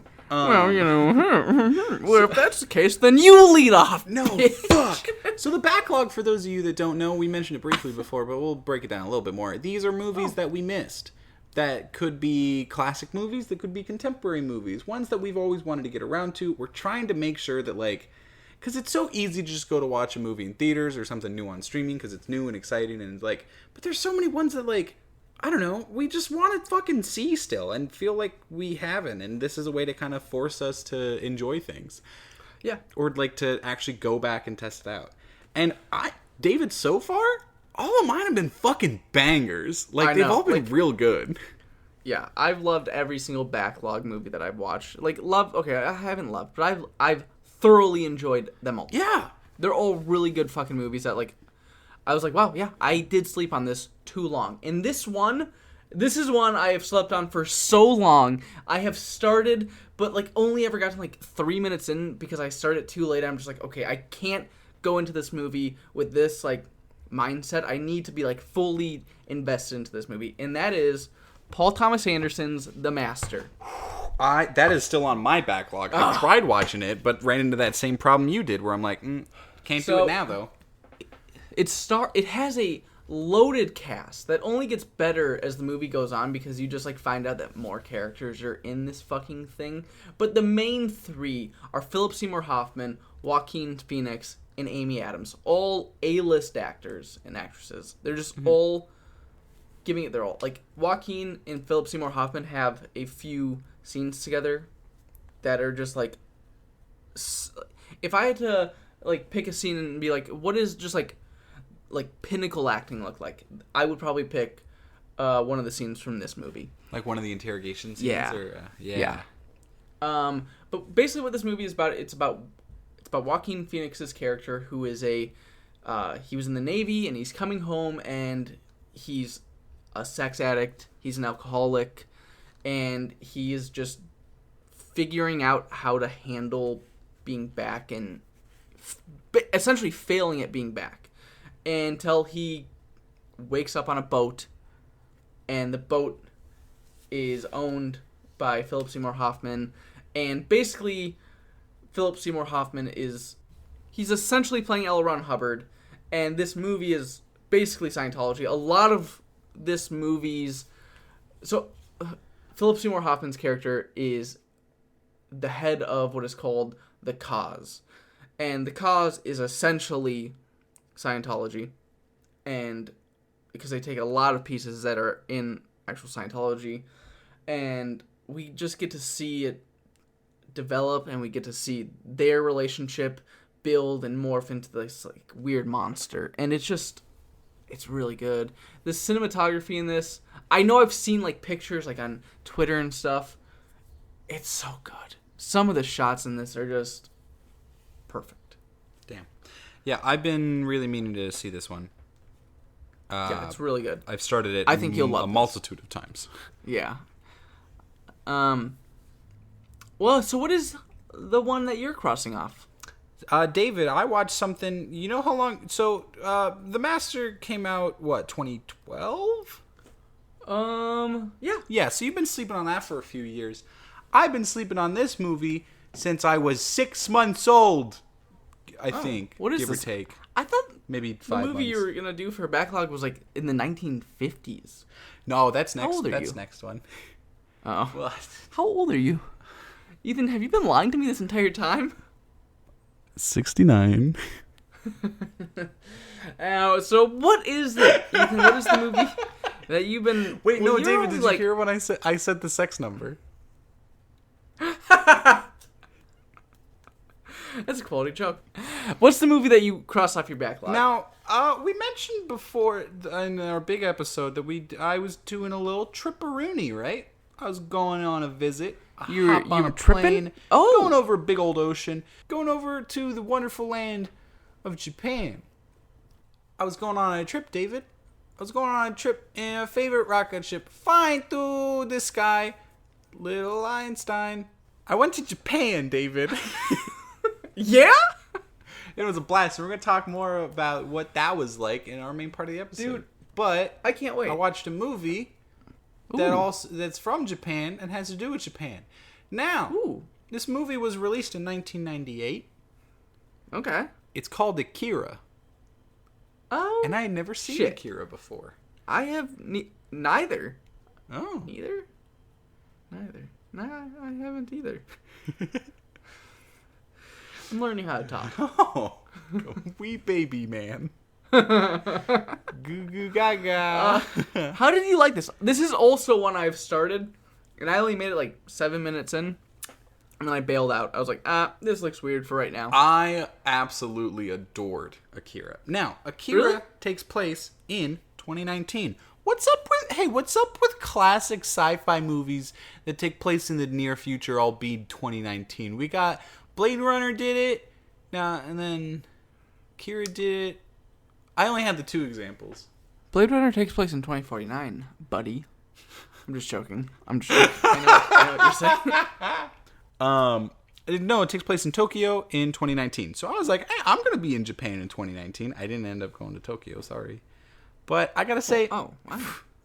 [SPEAKER 1] Well, if that's the case, then you lead off.
[SPEAKER 2] No, fuck. So the backlog, for those of you that don't know, we mentioned it briefly before, but we'll break it down a little bit more. These are movies that we missed. That could be classic movies, that could be contemporary movies, ones that we've always wanted to get around to. We're trying to make sure that, like, because it's so easy to just go to watch a movie in theaters or something new on streaming because it's new and exciting and it's like, but there's so many ones that, like, I don't know, we just want to fucking see still and feel like we haven't, and this is a way to kind of force us to enjoy things.
[SPEAKER 1] Yeah.
[SPEAKER 2] Or, like, to actually go back and test it out. And David, so far, all of mine have been fucking bangers. Like, they've all been real good.
[SPEAKER 1] Yeah, I've loved every single backlog movie that I've watched. Like, I haven't loved, but I've thoroughly enjoyed them all.
[SPEAKER 2] Yeah.
[SPEAKER 1] They're all really good fucking movies that, like, I was like, wow, yeah, I did sleep on this too long. And this is one I have slept on for so long. I have started, but, like, only ever gotten, like, 3 minutes in because I started too late. I'm just like, okay, I can't go into this movie with this, like, mindset. I need to be, like, fully invested into this movie. And that is Paul Thomas Anderson's The Master.
[SPEAKER 2] That is still on my backlog. I tried watching it, but ran into that same problem you did, where I'm like, can't do it now, though.
[SPEAKER 1] It has a loaded cast that only gets better as the movie goes on because you just, like, find out that more characters are in this fucking thing. But the main 3 are Philip Seymour Hoffman, Joaquin Phoenix, and Amy Adams. All A-list actors and actresses. They're just all giving it their all. Like, Joaquin and Philip Seymour Hoffman have a few scenes together that are just, like, if I had to, like, pick a scene and be like, what is just, like pinnacle acting look like, I would probably pick one of the scenes from this movie.
[SPEAKER 2] Like one of the interrogation scenes?
[SPEAKER 1] Yeah.
[SPEAKER 2] Yeah.
[SPEAKER 1] But basically what this movie is about, it's about Joaquin Phoenix's character, who is he was in the Navy, and he's coming home, and he's a sex addict, he's an alcoholic, and he is just figuring out how to handle being back and essentially failing at being back until he wakes up on a boat, and the boat is owned by Philip Seymour Hoffman, and basically Philip Seymour Hoffman he's essentially playing L. Ron Hubbard, and this movie is basically Scientology. A lot of this movie's... So, Philip Seymour Hoffman's character is the head of what is called the Cause. And the Cause is essentially Scientology. And because they take a lot of pieces that are in actual Scientology. And we just get to see it develop, and we get to see their relationship build and morph into this, like, weird monster. And it's really good. The cinematography in this, I know I've seen, like, pictures, like, on Twitter and stuff. It's so good. Some of the shots in this are just perfect.
[SPEAKER 2] Damn. Yeah, I've been really meaning to see this one.
[SPEAKER 1] Yeah, it's really good.
[SPEAKER 2] I've started it.
[SPEAKER 1] I think you'll love
[SPEAKER 2] a
[SPEAKER 1] this.
[SPEAKER 2] multitude of times.
[SPEAKER 1] Yeah. Well, so what is the one that you're crossing off?
[SPEAKER 2] David, I watched something. You know how long? So, The Master came out, what, 2012?
[SPEAKER 1] Yeah.
[SPEAKER 2] Yeah, so you've been sleeping on that for a few years. I've been sleeping on this movie since I was 6 months old, I think.
[SPEAKER 1] What is
[SPEAKER 2] give
[SPEAKER 1] this?
[SPEAKER 2] or take.
[SPEAKER 1] I thought
[SPEAKER 2] Maybe
[SPEAKER 1] the
[SPEAKER 2] 5
[SPEAKER 1] movie
[SPEAKER 2] months.
[SPEAKER 1] you were gonna do for Backlog was like in the 1950s.
[SPEAKER 2] No, that's next.
[SPEAKER 1] old are
[SPEAKER 2] That's
[SPEAKER 1] you?
[SPEAKER 2] next one.
[SPEAKER 1] Oh.
[SPEAKER 2] What?
[SPEAKER 1] How old are you? Ethan, have you been lying to me this entire time?
[SPEAKER 2] 69.
[SPEAKER 1] So what is it, Ethan? What is the movie that you've been...
[SPEAKER 2] Wait,
[SPEAKER 1] well,
[SPEAKER 2] no,
[SPEAKER 1] you're
[SPEAKER 2] David,
[SPEAKER 1] only,
[SPEAKER 2] did
[SPEAKER 1] like...
[SPEAKER 2] you hear when I said the sex number?
[SPEAKER 1] That's a quality joke. What's the movie that you crossed off your backlog?
[SPEAKER 2] Now, we mentioned before in our big episode that I was doing a little tripperoonie, right? I was going on a visit.
[SPEAKER 1] You
[SPEAKER 2] hop on
[SPEAKER 1] were
[SPEAKER 2] a
[SPEAKER 1] tripping?
[SPEAKER 2] plane,
[SPEAKER 1] Oh.
[SPEAKER 2] going over a big old ocean, going over to the wonderful land of Japan. I was going on a trip, David. I was going on a trip in a favorite rocket ship, flying through the sky. Little Einstein. I went to Japan, David.
[SPEAKER 1] Yeah?
[SPEAKER 2] It was a blast. We're going to talk more about what that was like in our main part of the episode.
[SPEAKER 1] Dude,
[SPEAKER 2] but
[SPEAKER 1] I can't wait.
[SPEAKER 2] I watched a movie that's from Japan and has to do with Japan. Now, this movie was released in 1998.
[SPEAKER 1] Okay.
[SPEAKER 2] It's called Akira.
[SPEAKER 1] Oh.
[SPEAKER 2] And I had never seen
[SPEAKER 1] Shit.
[SPEAKER 2] Akira before.
[SPEAKER 1] I have neither.
[SPEAKER 2] Oh.
[SPEAKER 1] Neither? Neither. Nah, I haven't either. I'm learning how to talk.
[SPEAKER 2] Oh. Wee baby man. Goo goo gaga.
[SPEAKER 1] How did you like this? This is also one I've started, and I only made it like 7 minutes in, and then I bailed out. I was like, this looks weird for right now.
[SPEAKER 2] I absolutely adored Akira. Now, Akira
[SPEAKER 1] Really?
[SPEAKER 2] takes place in 2019. What's up with classic sci-fi movies that take place in the near future, albeit 2019? We got Blade Runner did it, and then Akira did it. I only have the two examples.
[SPEAKER 1] Blade Runner takes place in 2049, buddy. I'm just joking. I know what you're saying.
[SPEAKER 2] No, it takes place in Tokyo in 2019. So I was like, hey, I'm going to be in Japan in 2019. I didn't end up going to Tokyo, sorry. But I got to say,
[SPEAKER 1] wow.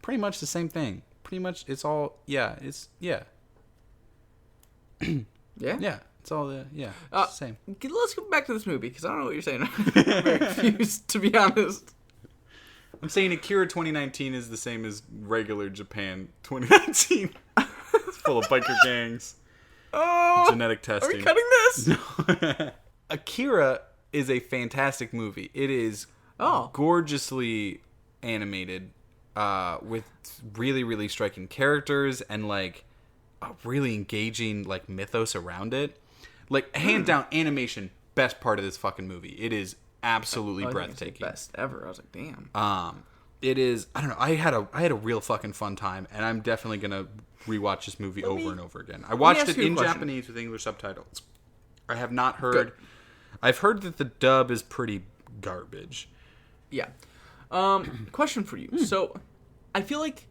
[SPEAKER 2] pretty much the same thing. Pretty much it's all, yeah.
[SPEAKER 1] Yeah?
[SPEAKER 2] Yeah, it's all it's the same.
[SPEAKER 1] Let's go back to this movie, because I don't know what you're saying. I'm very confused, to be honest.
[SPEAKER 2] I'm saying Akira 2019 is the same as regular Japan 2019. It's full of biker gangs, genetic testing.
[SPEAKER 1] Are we cutting this?
[SPEAKER 2] Akira is a fantastic movie. It is gorgeously animated, with really, really striking characters and like a really engaging like mythos around it. Like hands down, animation best part of this fucking movie. It is absolutely breathtaking.
[SPEAKER 1] Best ever. I was like, damn.
[SPEAKER 2] It is. I don't know. I had a real fucking fun time, and I'm definitely gonna rewatch this movie over and over again. I watched it in Japanese with English subtitles. I have not heard.
[SPEAKER 1] Good.
[SPEAKER 2] I've heard that the dub is pretty garbage.
[SPEAKER 1] Yeah. Question for you. So, I feel like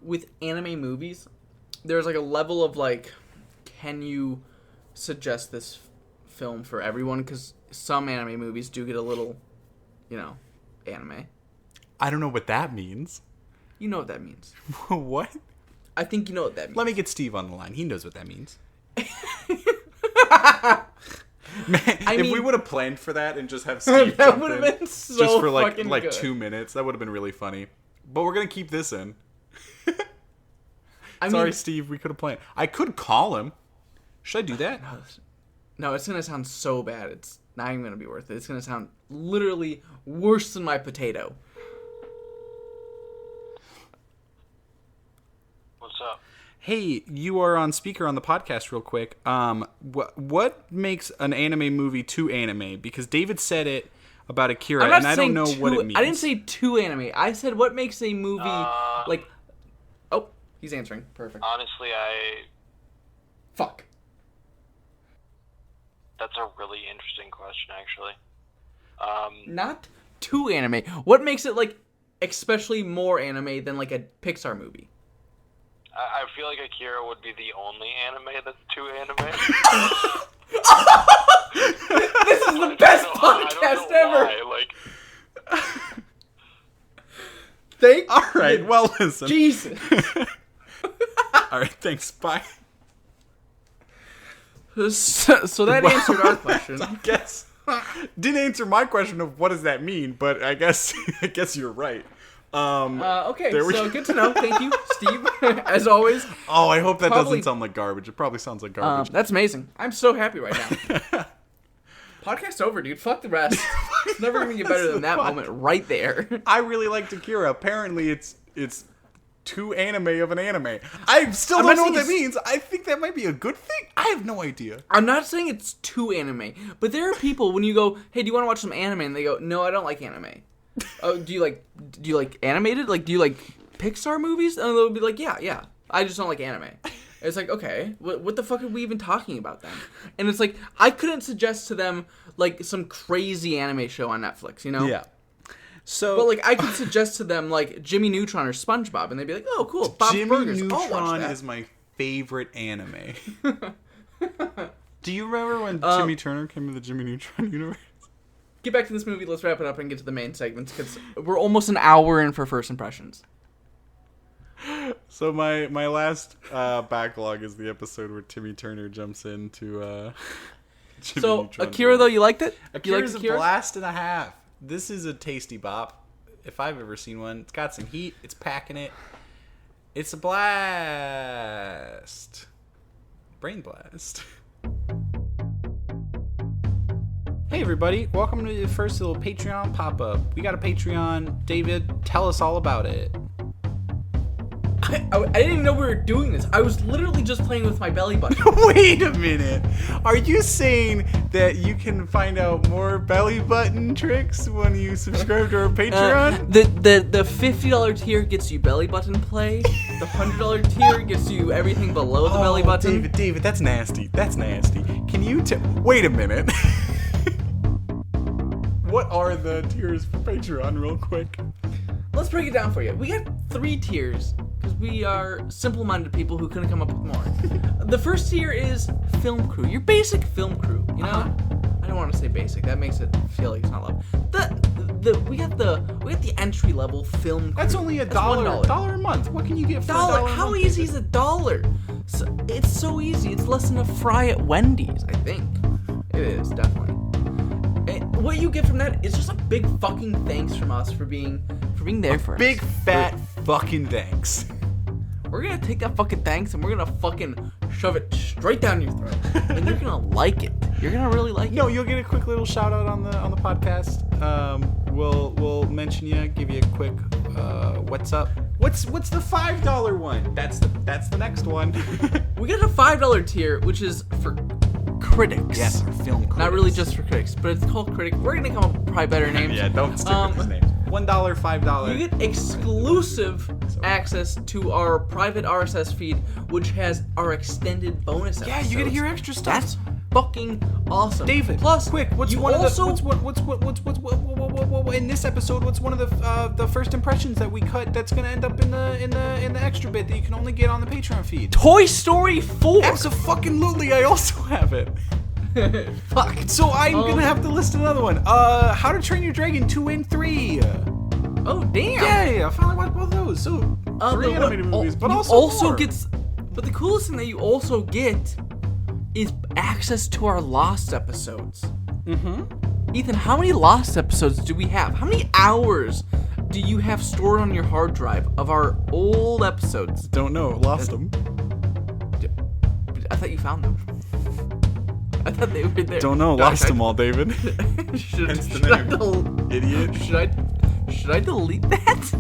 [SPEAKER 1] with anime movies, there's like a level of like, can you suggest this film for everyone? Because some anime movies do get a little, anime.
[SPEAKER 2] I don't know what that means.
[SPEAKER 1] You know what that means.
[SPEAKER 2] What?
[SPEAKER 1] I think you know what that means.
[SPEAKER 2] Let me get Steve on the line. He knows what that means. Man, if we would have planned for that and just have Steve
[SPEAKER 1] that
[SPEAKER 2] jump
[SPEAKER 1] would
[SPEAKER 2] in
[SPEAKER 1] have been so
[SPEAKER 2] just for like
[SPEAKER 1] good.
[SPEAKER 2] 2 minutes, that would have been really funny. But we're gonna keep this in.
[SPEAKER 1] I
[SPEAKER 2] Sorry,
[SPEAKER 1] mean,
[SPEAKER 2] Steve. We could have planned. I could call him. Should I do that?
[SPEAKER 1] No, it's gonna sound so bad. It's not even gonna be worth it. It's gonna sound literally worse than my potato.
[SPEAKER 5] What's up?
[SPEAKER 2] Hey, you are on speaker on the podcast real quick. What makes an anime movie too anime? Because David said it about Akira, and I don't know what it means.
[SPEAKER 1] I didn't say too anime. I said what makes a movie like... Oh, he's answering. Perfect.
[SPEAKER 5] Honestly,
[SPEAKER 1] Fuck.
[SPEAKER 5] that's a really interesting question, actually.
[SPEAKER 1] Not too anime. What makes it like especially more anime than like a Pixar movie.
[SPEAKER 5] I feel like Akira would be the only anime that's too anime.
[SPEAKER 1] This is the best podcast ever.
[SPEAKER 5] Like,
[SPEAKER 2] All right, well, listen.
[SPEAKER 1] Jesus.
[SPEAKER 2] All right, thanks. Bye.
[SPEAKER 1] So that answered our question.
[SPEAKER 2] I guess didn't answer my question of what does that mean, but I guess you're right.
[SPEAKER 1] Okay,
[SPEAKER 2] there we
[SPEAKER 1] so
[SPEAKER 2] go.
[SPEAKER 1] good to know. Thank you, Steve. As always.
[SPEAKER 2] Oh, I hope that
[SPEAKER 1] Probably-
[SPEAKER 2] doesn't sound like garbage. It probably sounds like garbage.
[SPEAKER 1] That's amazing. I'm so happy right now. Podcast over, dude. Fuck the rest. It's never gonna get better than that moment right there.
[SPEAKER 2] I really liked Akira. Apparently, it's too anime of an anime. I still don't know what that means. I think that might be a good thing. I have no idea.
[SPEAKER 1] I'm not saying it's too anime, but there are people when you go, "Hey, do you want to watch some anime?" and they go, "No, I don't like anime." Oh, do you like animated? Like, do you like Pixar movies? And they'll be like, "Yeah. I just don't like anime." It's like, okay, what the fuck are we even talking about then? And it's like, I couldn't suggest to them, like, some crazy anime show on Netflix, you know?
[SPEAKER 2] Yeah. So,
[SPEAKER 1] But, like, I could suggest to them, like, Jimmy Neutron or SpongeBob, and they'd be like, oh, cool, Bob's
[SPEAKER 2] Jimmy
[SPEAKER 1] Burgers, I'll watch
[SPEAKER 2] Neutron
[SPEAKER 1] that.
[SPEAKER 2] is my favorite anime. Do you remember when Timmy Turner came to the Jimmy Neutron universe?
[SPEAKER 1] Get back to this movie, let's wrap it up and get to the main segments, because we're almost an hour in for first impressions.
[SPEAKER 2] So my last backlog is the episode where Timmy Turner jumps into Jimmy
[SPEAKER 1] So,
[SPEAKER 2] Neutron's
[SPEAKER 1] Akira,
[SPEAKER 2] world.
[SPEAKER 1] though, you liked it?
[SPEAKER 2] Akira's
[SPEAKER 1] Akira?
[SPEAKER 2] a blast and a half. This is a tasty bop, if I've ever seen one. It's got some heat. It's packing it. It's a blast. Brain blast. Hey everybody, welcome to the first little Patreon pop-up. We got a Patreon. David, tell us all about it.
[SPEAKER 1] I didn't even know we were doing this. I was literally just playing with my belly button.
[SPEAKER 2] Wait a minute. Are you saying that you can find out more belly button tricks when you subscribe to our Patreon?
[SPEAKER 1] The $50 tier gets you belly button play. The $100 tier gets you everything below the belly button.
[SPEAKER 2] David, that's nasty. That's nasty. Can you wait a minute. What are the tiers for Patreon real quick?
[SPEAKER 1] Let's break it down for you. We got 3 tiers because we are simple-minded people who couldn't come up with more. The first tier is film crew. Your basic film crew, you know? I don't want to say basic. That makes it feel like it's not love. We got the entry level film crew.
[SPEAKER 2] That's only $1 a month. What can you get for
[SPEAKER 1] $1?
[SPEAKER 2] $1?
[SPEAKER 1] How easy is $1? It's so easy. It's less than a fry at Wendy's, I think. It is, definitely. And what you get from that is just a big fucking thanks from us for being there for us.
[SPEAKER 2] Big fat fucking thanks.
[SPEAKER 1] We're gonna take that fucking thanks and we're gonna fucking shove it straight down your throat. And you're gonna like it. You're gonna really like it.
[SPEAKER 2] No, you'll get a quick little shout out on the podcast. We'll mention you, give you a quick what's up. What's the $5 one? That's the next one.
[SPEAKER 1] We got a $5 tier, which is for critics.
[SPEAKER 2] Yes, our film critics.
[SPEAKER 1] Not really just for critics, but it's called critic. We're gonna come up with probably better names.
[SPEAKER 2] Yeah, don't stick with these names. $1, $5.
[SPEAKER 1] You get exclusive access to our private RSS feed, which has our extended bonus episodes.
[SPEAKER 2] Yeah, you get to hear extra stuff.
[SPEAKER 1] That's fucking awesome.
[SPEAKER 2] David,
[SPEAKER 1] plus,
[SPEAKER 2] quick, what's
[SPEAKER 1] you
[SPEAKER 2] one
[SPEAKER 1] also,
[SPEAKER 2] of the what's in this episode? What's one of the first impressions that we cut that's gonna end up in the extra bit that you can only get on the Patreon feed?
[SPEAKER 1] Toy Story 4.
[SPEAKER 2] Absolutely, I also have it.
[SPEAKER 1] Fuck.
[SPEAKER 2] So I'm gonna have to list another one. How to Train Your Dragon 2 and 3.
[SPEAKER 1] Oh damn.
[SPEAKER 2] Yeah, I finally watched both of those. So 3 animated movies, but
[SPEAKER 1] you
[SPEAKER 2] also more.
[SPEAKER 1] But the coolest thing that you also get is access to our Lost episodes. Mm-hmm. Ethan, how many Lost episodes do we have? How many hours do you have stored on your hard drive of our old episodes?
[SPEAKER 2] Don't know. Lost them.
[SPEAKER 1] I thought you found them. I thought they were there.
[SPEAKER 2] Don't know. Lost them all, David.
[SPEAKER 1] Should
[SPEAKER 2] Hence the
[SPEAKER 1] I
[SPEAKER 2] name. Idiot.
[SPEAKER 1] Should I delete that?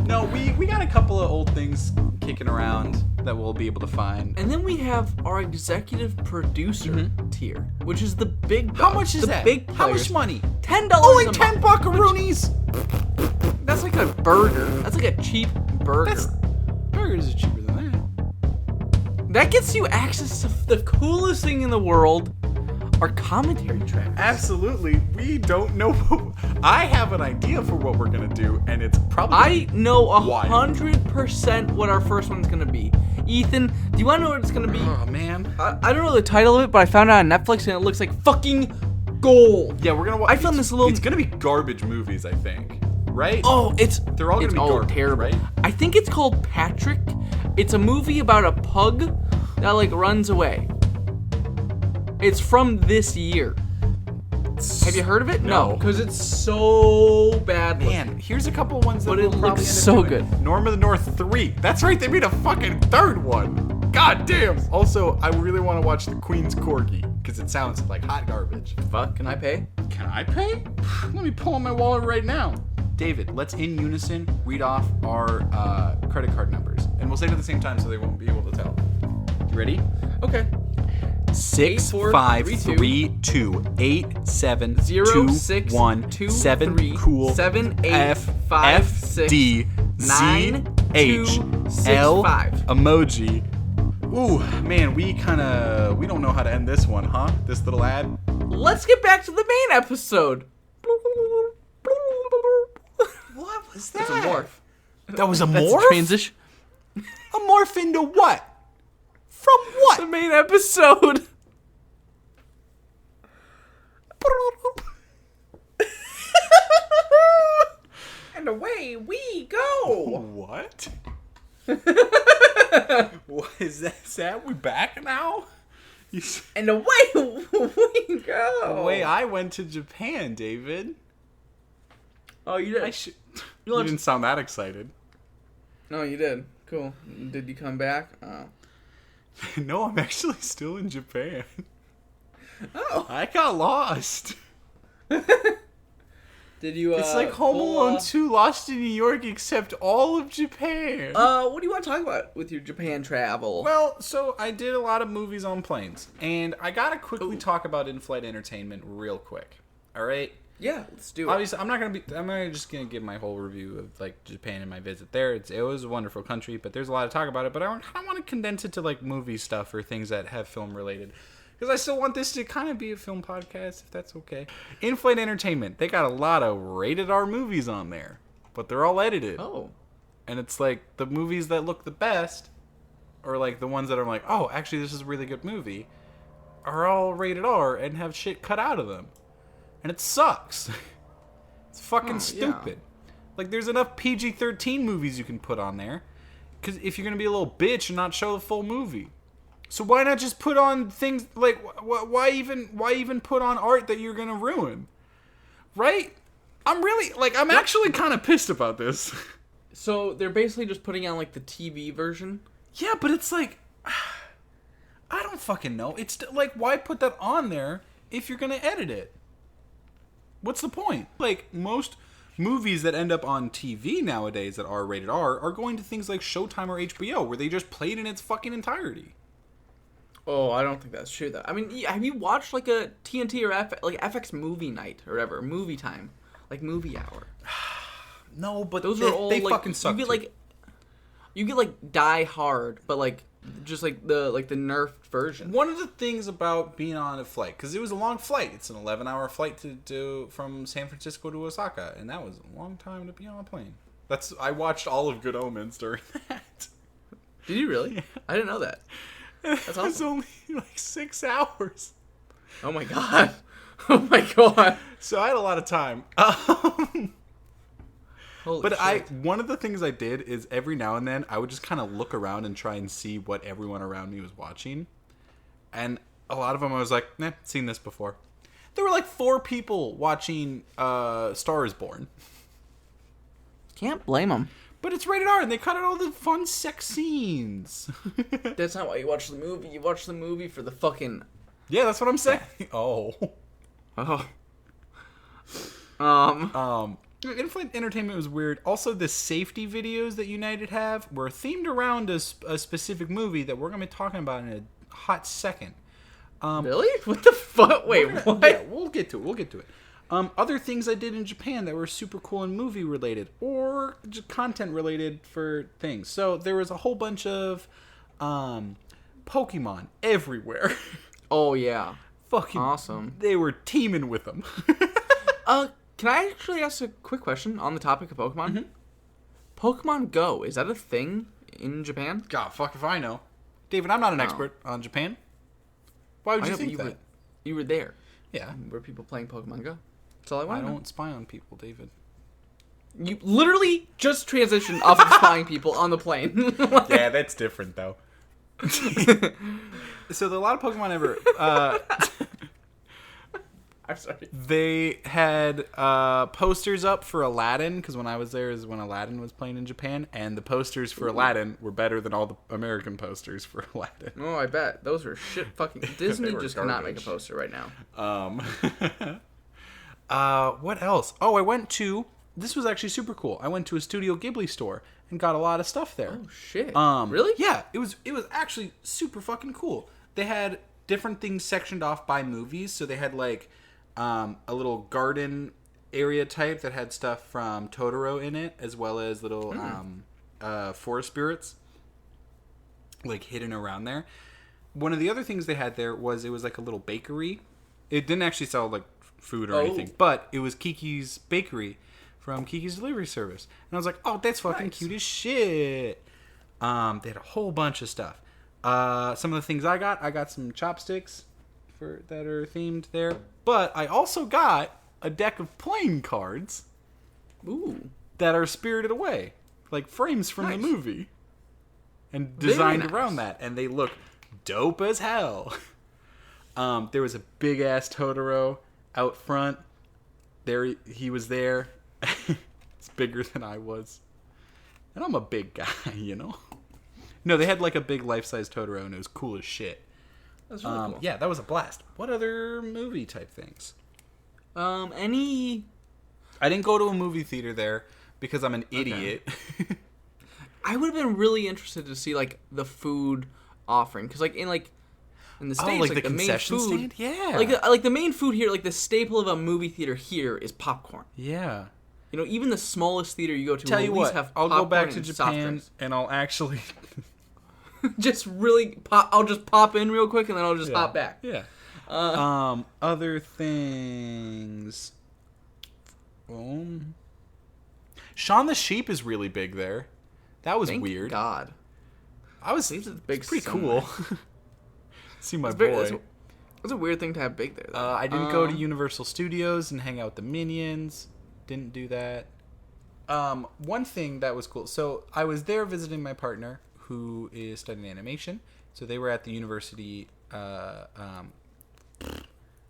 [SPEAKER 2] No, we got a couple of old things kicking around that we'll be able to find.
[SPEAKER 1] And then we have our executive producer tier, which is the big
[SPEAKER 2] How
[SPEAKER 1] dogs,
[SPEAKER 2] much is
[SPEAKER 1] the
[SPEAKER 2] that?
[SPEAKER 1] Big
[SPEAKER 2] How
[SPEAKER 1] players.
[SPEAKER 2] much money?
[SPEAKER 1] $10
[SPEAKER 2] Only
[SPEAKER 1] a
[SPEAKER 2] 10
[SPEAKER 1] month.
[SPEAKER 2] buckaroonies.
[SPEAKER 1] That's like a burger. That's like a cheap burger.
[SPEAKER 2] Burgers are cheaper than that.
[SPEAKER 1] That gets you access to the coolest thing in the world, our commentary track.
[SPEAKER 2] Absolutely. We don't know. I have an idea for what we're gonna do, and it's probably.
[SPEAKER 1] I know
[SPEAKER 2] wild.
[SPEAKER 1] 100% what our first one's gonna be. Ethan, do you want to know what it's gonna be?
[SPEAKER 2] Oh man.
[SPEAKER 1] I don't know the title of it, but I found it on Netflix, and it looks like fucking gold.
[SPEAKER 2] Yeah, we're gonna watch.
[SPEAKER 1] I found this little.
[SPEAKER 2] It's gonna be garbage movies, I think. Right?
[SPEAKER 1] Oh,
[SPEAKER 2] They're all gonna be garbage,
[SPEAKER 1] terrible.
[SPEAKER 2] right?
[SPEAKER 1] I think it's called Patrick. It's a movie about a pug that like runs away. It's from this year. Have you heard of it?
[SPEAKER 2] No.
[SPEAKER 1] because it's so bad.
[SPEAKER 2] Man, here's a couple of ones that
[SPEAKER 1] But
[SPEAKER 2] we'll
[SPEAKER 1] it
[SPEAKER 2] probably
[SPEAKER 1] looks
[SPEAKER 2] end up
[SPEAKER 1] so
[SPEAKER 2] doing.
[SPEAKER 1] good.
[SPEAKER 2] Norm of the North 3. That's right, they made a fucking third one. God damn. Also, I really want to watch the Queen's Corgi because it sounds like hot garbage.
[SPEAKER 1] Fuck, can I pay?
[SPEAKER 2] Can I pay? Let me pull out my wallet right now. David, let's in unison read off our credit card numbers, and we'll say it at the same time so they won't be able to tell. You ready?
[SPEAKER 1] Okay.
[SPEAKER 2] 6
[SPEAKER 1] 4,
[SPEAKER 2] 5
[SPEAKER 1] 3,
[SPEAKER 2] 3 2 8 7
[SPEAKER 1] 0
[SPEAKER 2] 2
[SPEAKER 1] 6
[SPEAKER 2] 1
[SPEAKER 1] 2
[SPEAKER 2] 7
[SPEAKER 1] 3
[SPEAKER 2] cool
[SPEAKER 1] 7 8
[SPEAKER 2] F
[SPEAKER 1] 5
[SPEAKER 2] F
[SPEAKER 1] 6
[SPEAKER 2] D
[SPEAKER 1] 9
[SPEAKER 2] Z H
[SPEAKER 1] 2 6
[SPEAKER 2] L
[SPEAKER 1] 5.
[SPEAKER 2] emoji. Ooh, man, we don't know how to end this one, huh? This little ad.
[SPEAKER 1] Let's get back to the main episode.
[SPEAKER 2] What was that?
[SPEAKER 1] It's a morph.
[SPEAKER 2] That was a
[SPEAKER 1] That's
[SPEAKER 2] morph?
[SPEAKER 1] a transition.
[SPEAKER 2] A morph into what? From what?
[SPEAKER 1] The main episode. And away we go.
[SPEAKER 2] What? What is that? Is that we back now?
[SPEAKER 1] And away we go.
[SPEAKER 2] The way I went to Japan, David.
[SPEAKER 1] Oh, you did.
[SPEAKER 2] You didn't sound that excited.
[SPEAKER 1] No, you did. Cool. Did you come back? Oh.
[SPEAKER 2] No, I'm actually still in Japan.
[SPEAKER 1] Oh.
[SPEAKER 2] I got lost.
[SPEAKER 1] Did you?
[SPEAKER 2] It's like Home Alone 2 Lost in New York, except all of Japan.
[SPEAKER 1] What do you want to talk about with your Japan travel?
[SPEAKER 2] Well, so I did a lot of movies on planes, and I gotta quickly talk about in-flight entertainment real quick. All right.
[SPEAKER 1] Yeah, let's do it.
[SPEAKER 2] Obviously, I'm not just gonna give my whole review of like Japan and my visit there. It was a wonderful country, but there's a lot to talk about it. But I kind of want to condense it to like movie stuff or things that have film related, because I still want this to kind of be a film podcast, if that's okay. In-flight entertainment, they got a lot of rated R movies on there, but they're all edited.
[SPEAKER 1] Oh.
[SPEAKER 2] And it's like the movies that look the best, or like the ones that are like, oh, actually this is a really good movie, are all rated R and have shit cut out of them. And it sucks. It's fucking stupid. Yeah. Like, there's enough PG-13 movies you can put on there. Because if you're going to be a little bitch and not show the full movie. So why not just put on things, like, why even put on art that you're going to ruin? Right? I'm actually kind of pissed about this.
[SPEAKER 1] So they're basically just putting on, like, the TV version?
[SPEAKER 2] Yeah, but it's like, I don't fucking know. It's like, why put that on there if you're going to edit it? What's the point? Like, most movies that end up on TV nowadays that are rated R are going to things like Showtime or HBO, where they just play it in its fucking entirety.
[SPEAKER 1] Oh, I don't think that's true, though. I mean, have you watched, like, a TNT or FX movie night or whatever? Movie time. Like, movie hour.
[SPEAKER 2] No, but
[SPEAKER 1] those are all,
[SPEAKER 2] they
[SPEAKER 1] like,
[SPEAKER 2] fucking suck,
[SPEAKER 1] you get, like, Die Hard, but, like, just, like, the nerfed version.
[SPEAKER 2] One of the things about being on a flight, because it was a long flight. It's an 11-hour flight from San Francisco to Osaka, and that was a long time to be on a plane. I watched all of Good Omens during that.
[SPEAKER 1] Did you really? Yeah. I didn't know that. That's awesome.
[SPEAKER 2] It was only like 6 hours.
[SPEAKER 1] Oh my god. Oh my god.
[SPEAKER 2] So I had a lot of time. But
[SPEAKER 1] shit.
[SPEAKER 2] One of the things I did is every now and then I would just kind of look around and try and see what everyone around me was watching. And a lot of them I was like, seen this before. There were like 4 people watching Star is Born.
[SPEAKER 1] Can't blame them.
[SPEAKER 2] But it's rated R and they cut out all the fun sex scenes.
[SPEAKER 1] That's not why you watch the movie. You watch the movie for the fucking...
[SPEAKER 2] Yeah, that's what I'm saying. Oh. In-flight entertainment was weird. Also, the safety videos that United have were themed around a specific movie that we're going to be talking about in a hot second.
[SPEAKER 1] Really? What the fuck? Wait, what?
[SPEAKER 2] Yeah, we'll get to it. Other things I did in Japan that were super cool and movie related or just content related for things. So there was a whole bunch of Pokemon everywhere.
[SPEAKER 1] Oh, yeah.
[SPEAKER 2] fucking
[SPEAKER 1] Awesome.
[SPEAKER 2] They were teaming with them.
[SPEAKER 1] Can I actually ask a quick question on the topic of Pokemon? Pokemon Go, is that a thing in Japan?
[SPEAKER 2] God, fuck if I know. David, I'm not an expert on Japan. Why would you think that?
[SPEAKER 1] You were there.
[SPEAKER 2] Yeah.
[SPEAKER 1] Were people playing Pokemon Go? That's all I want
[SPEAKER 2] I
[SPEAKER 1] to know.
[SPEAKER 2] don't spy on people, David.
[SPEAKER 1] You literally just transitioned off of spying people on the plane.
[SPEAKER 2] Yeah, that's different, though. So, a lot of Pokemon ever...
[SPEAKER 1] I'm sorry.
[SPEAKER 2] They had posters up for Aladdin, because when I was there is when Aladdin was playing in Japan, and the posters for Aladdin were better than all the American posters for Aladdin.
[SPEAKER 1] Oh, I bet. Those are shit fucking... Disney
[SPEAKER 2] were
[SPEAKER 1] just cannot
[SPEAKER 2] garbage.
[SPEAKER 1] make a poster right now.
[SPEAKER 2] What else? Oh, I went to... This was actually super cool. I went to a Studio Ghibli store and got a lot of stuff there.
[SPEAKER 1] Oh, shit. Really?
[SPEAKER 2] Yeah, it was actually super fucking cool. They had different things sectioned off by movies, so they had like a little garden area type that had stuff from Totoro in it, as well as little forest spirits like hidden around there. One of the other things they had there was it was like a little bakery. It didn't actually sell like food or anything, but it was Kiki's Bakery from Kiki's Delivery Service. And I was like, oh, that's fucking cute as shit. They had a whole bunch of stuff. Some of the things I got some chopsticks that are themed there. But I also got a deck of playing cards that are spirited away. Like frames from the movie. And designed around that. And they look dope as hell. There was a big-ass Totoro out front. There he was there. It's bigger than I was. And I'm a big guy, you know? No, they had like a big life-size Totoro, and it was cool as shit.
[SPEAKER 1] That's really cool.
[SPEAKER 2] Yeah, that was a blast. What other movie type things?
[SPEAKER 1] Any...
[SPEAKER 2] I didn't go to a movie theater there because I'm an idiot.
[SPEAKER 1] I would have been really interested to see like the food offering, because like in the States,
[SPEAKER 2] like the
[SPEAKER 1] the main
[SPEAKER 2] concession
[SPEAKER 1] food,
[SPEAKER 2] stand? Yeah.
[SPEAKER 1] like the main food here, like the staple of a movie theater here is popcorn.
[SPEAKER 2] Yeah.
[SPEAKER 1] You know, even the smallest theater you go to
[SPEAKER 2] Tell
[SPEAKER 1] will
[SPEAKER 2] you
[SPEAKER 1] at least
[SPEAKER 2] what,
[SPEAKER 1] have
[SPEAKER 2] I'll
[SPEAKER 1] popcorn
[SPEAKER 2] go back to
[SPEAKER 1] and soft
[SPEAKER 2] Japan
[SPEAKER 1] drinks.
[SPEAKER 2] and I'll actually...
[SPEAKER 1] Just really I'll just pop in real quick and then I'll just hop back.
[SPEAKER 2] Yeah. Other things... Shaun the Sheep is really big there. That was
[SPEAKER 1] Thank
[SPEAKER 2] weird.
[SPEAKER 1] God.
[SPEAKER 2] I was
[SPEAKER 1] Seems it's big.
[SPEAKER 2] it's pretty
[SPEAKER 1] somewhere.
[SPEAKER 2] cool. See my boy.
[SPEAKER 1] That's a weird thing to have big there, though.
[SPEAKER 2] I didn't go to Universal Studios and hang out with the Minions. Didn't do that. One thing that was cool. So I was there visiting my partner, who is studying animation. So they were at the university, the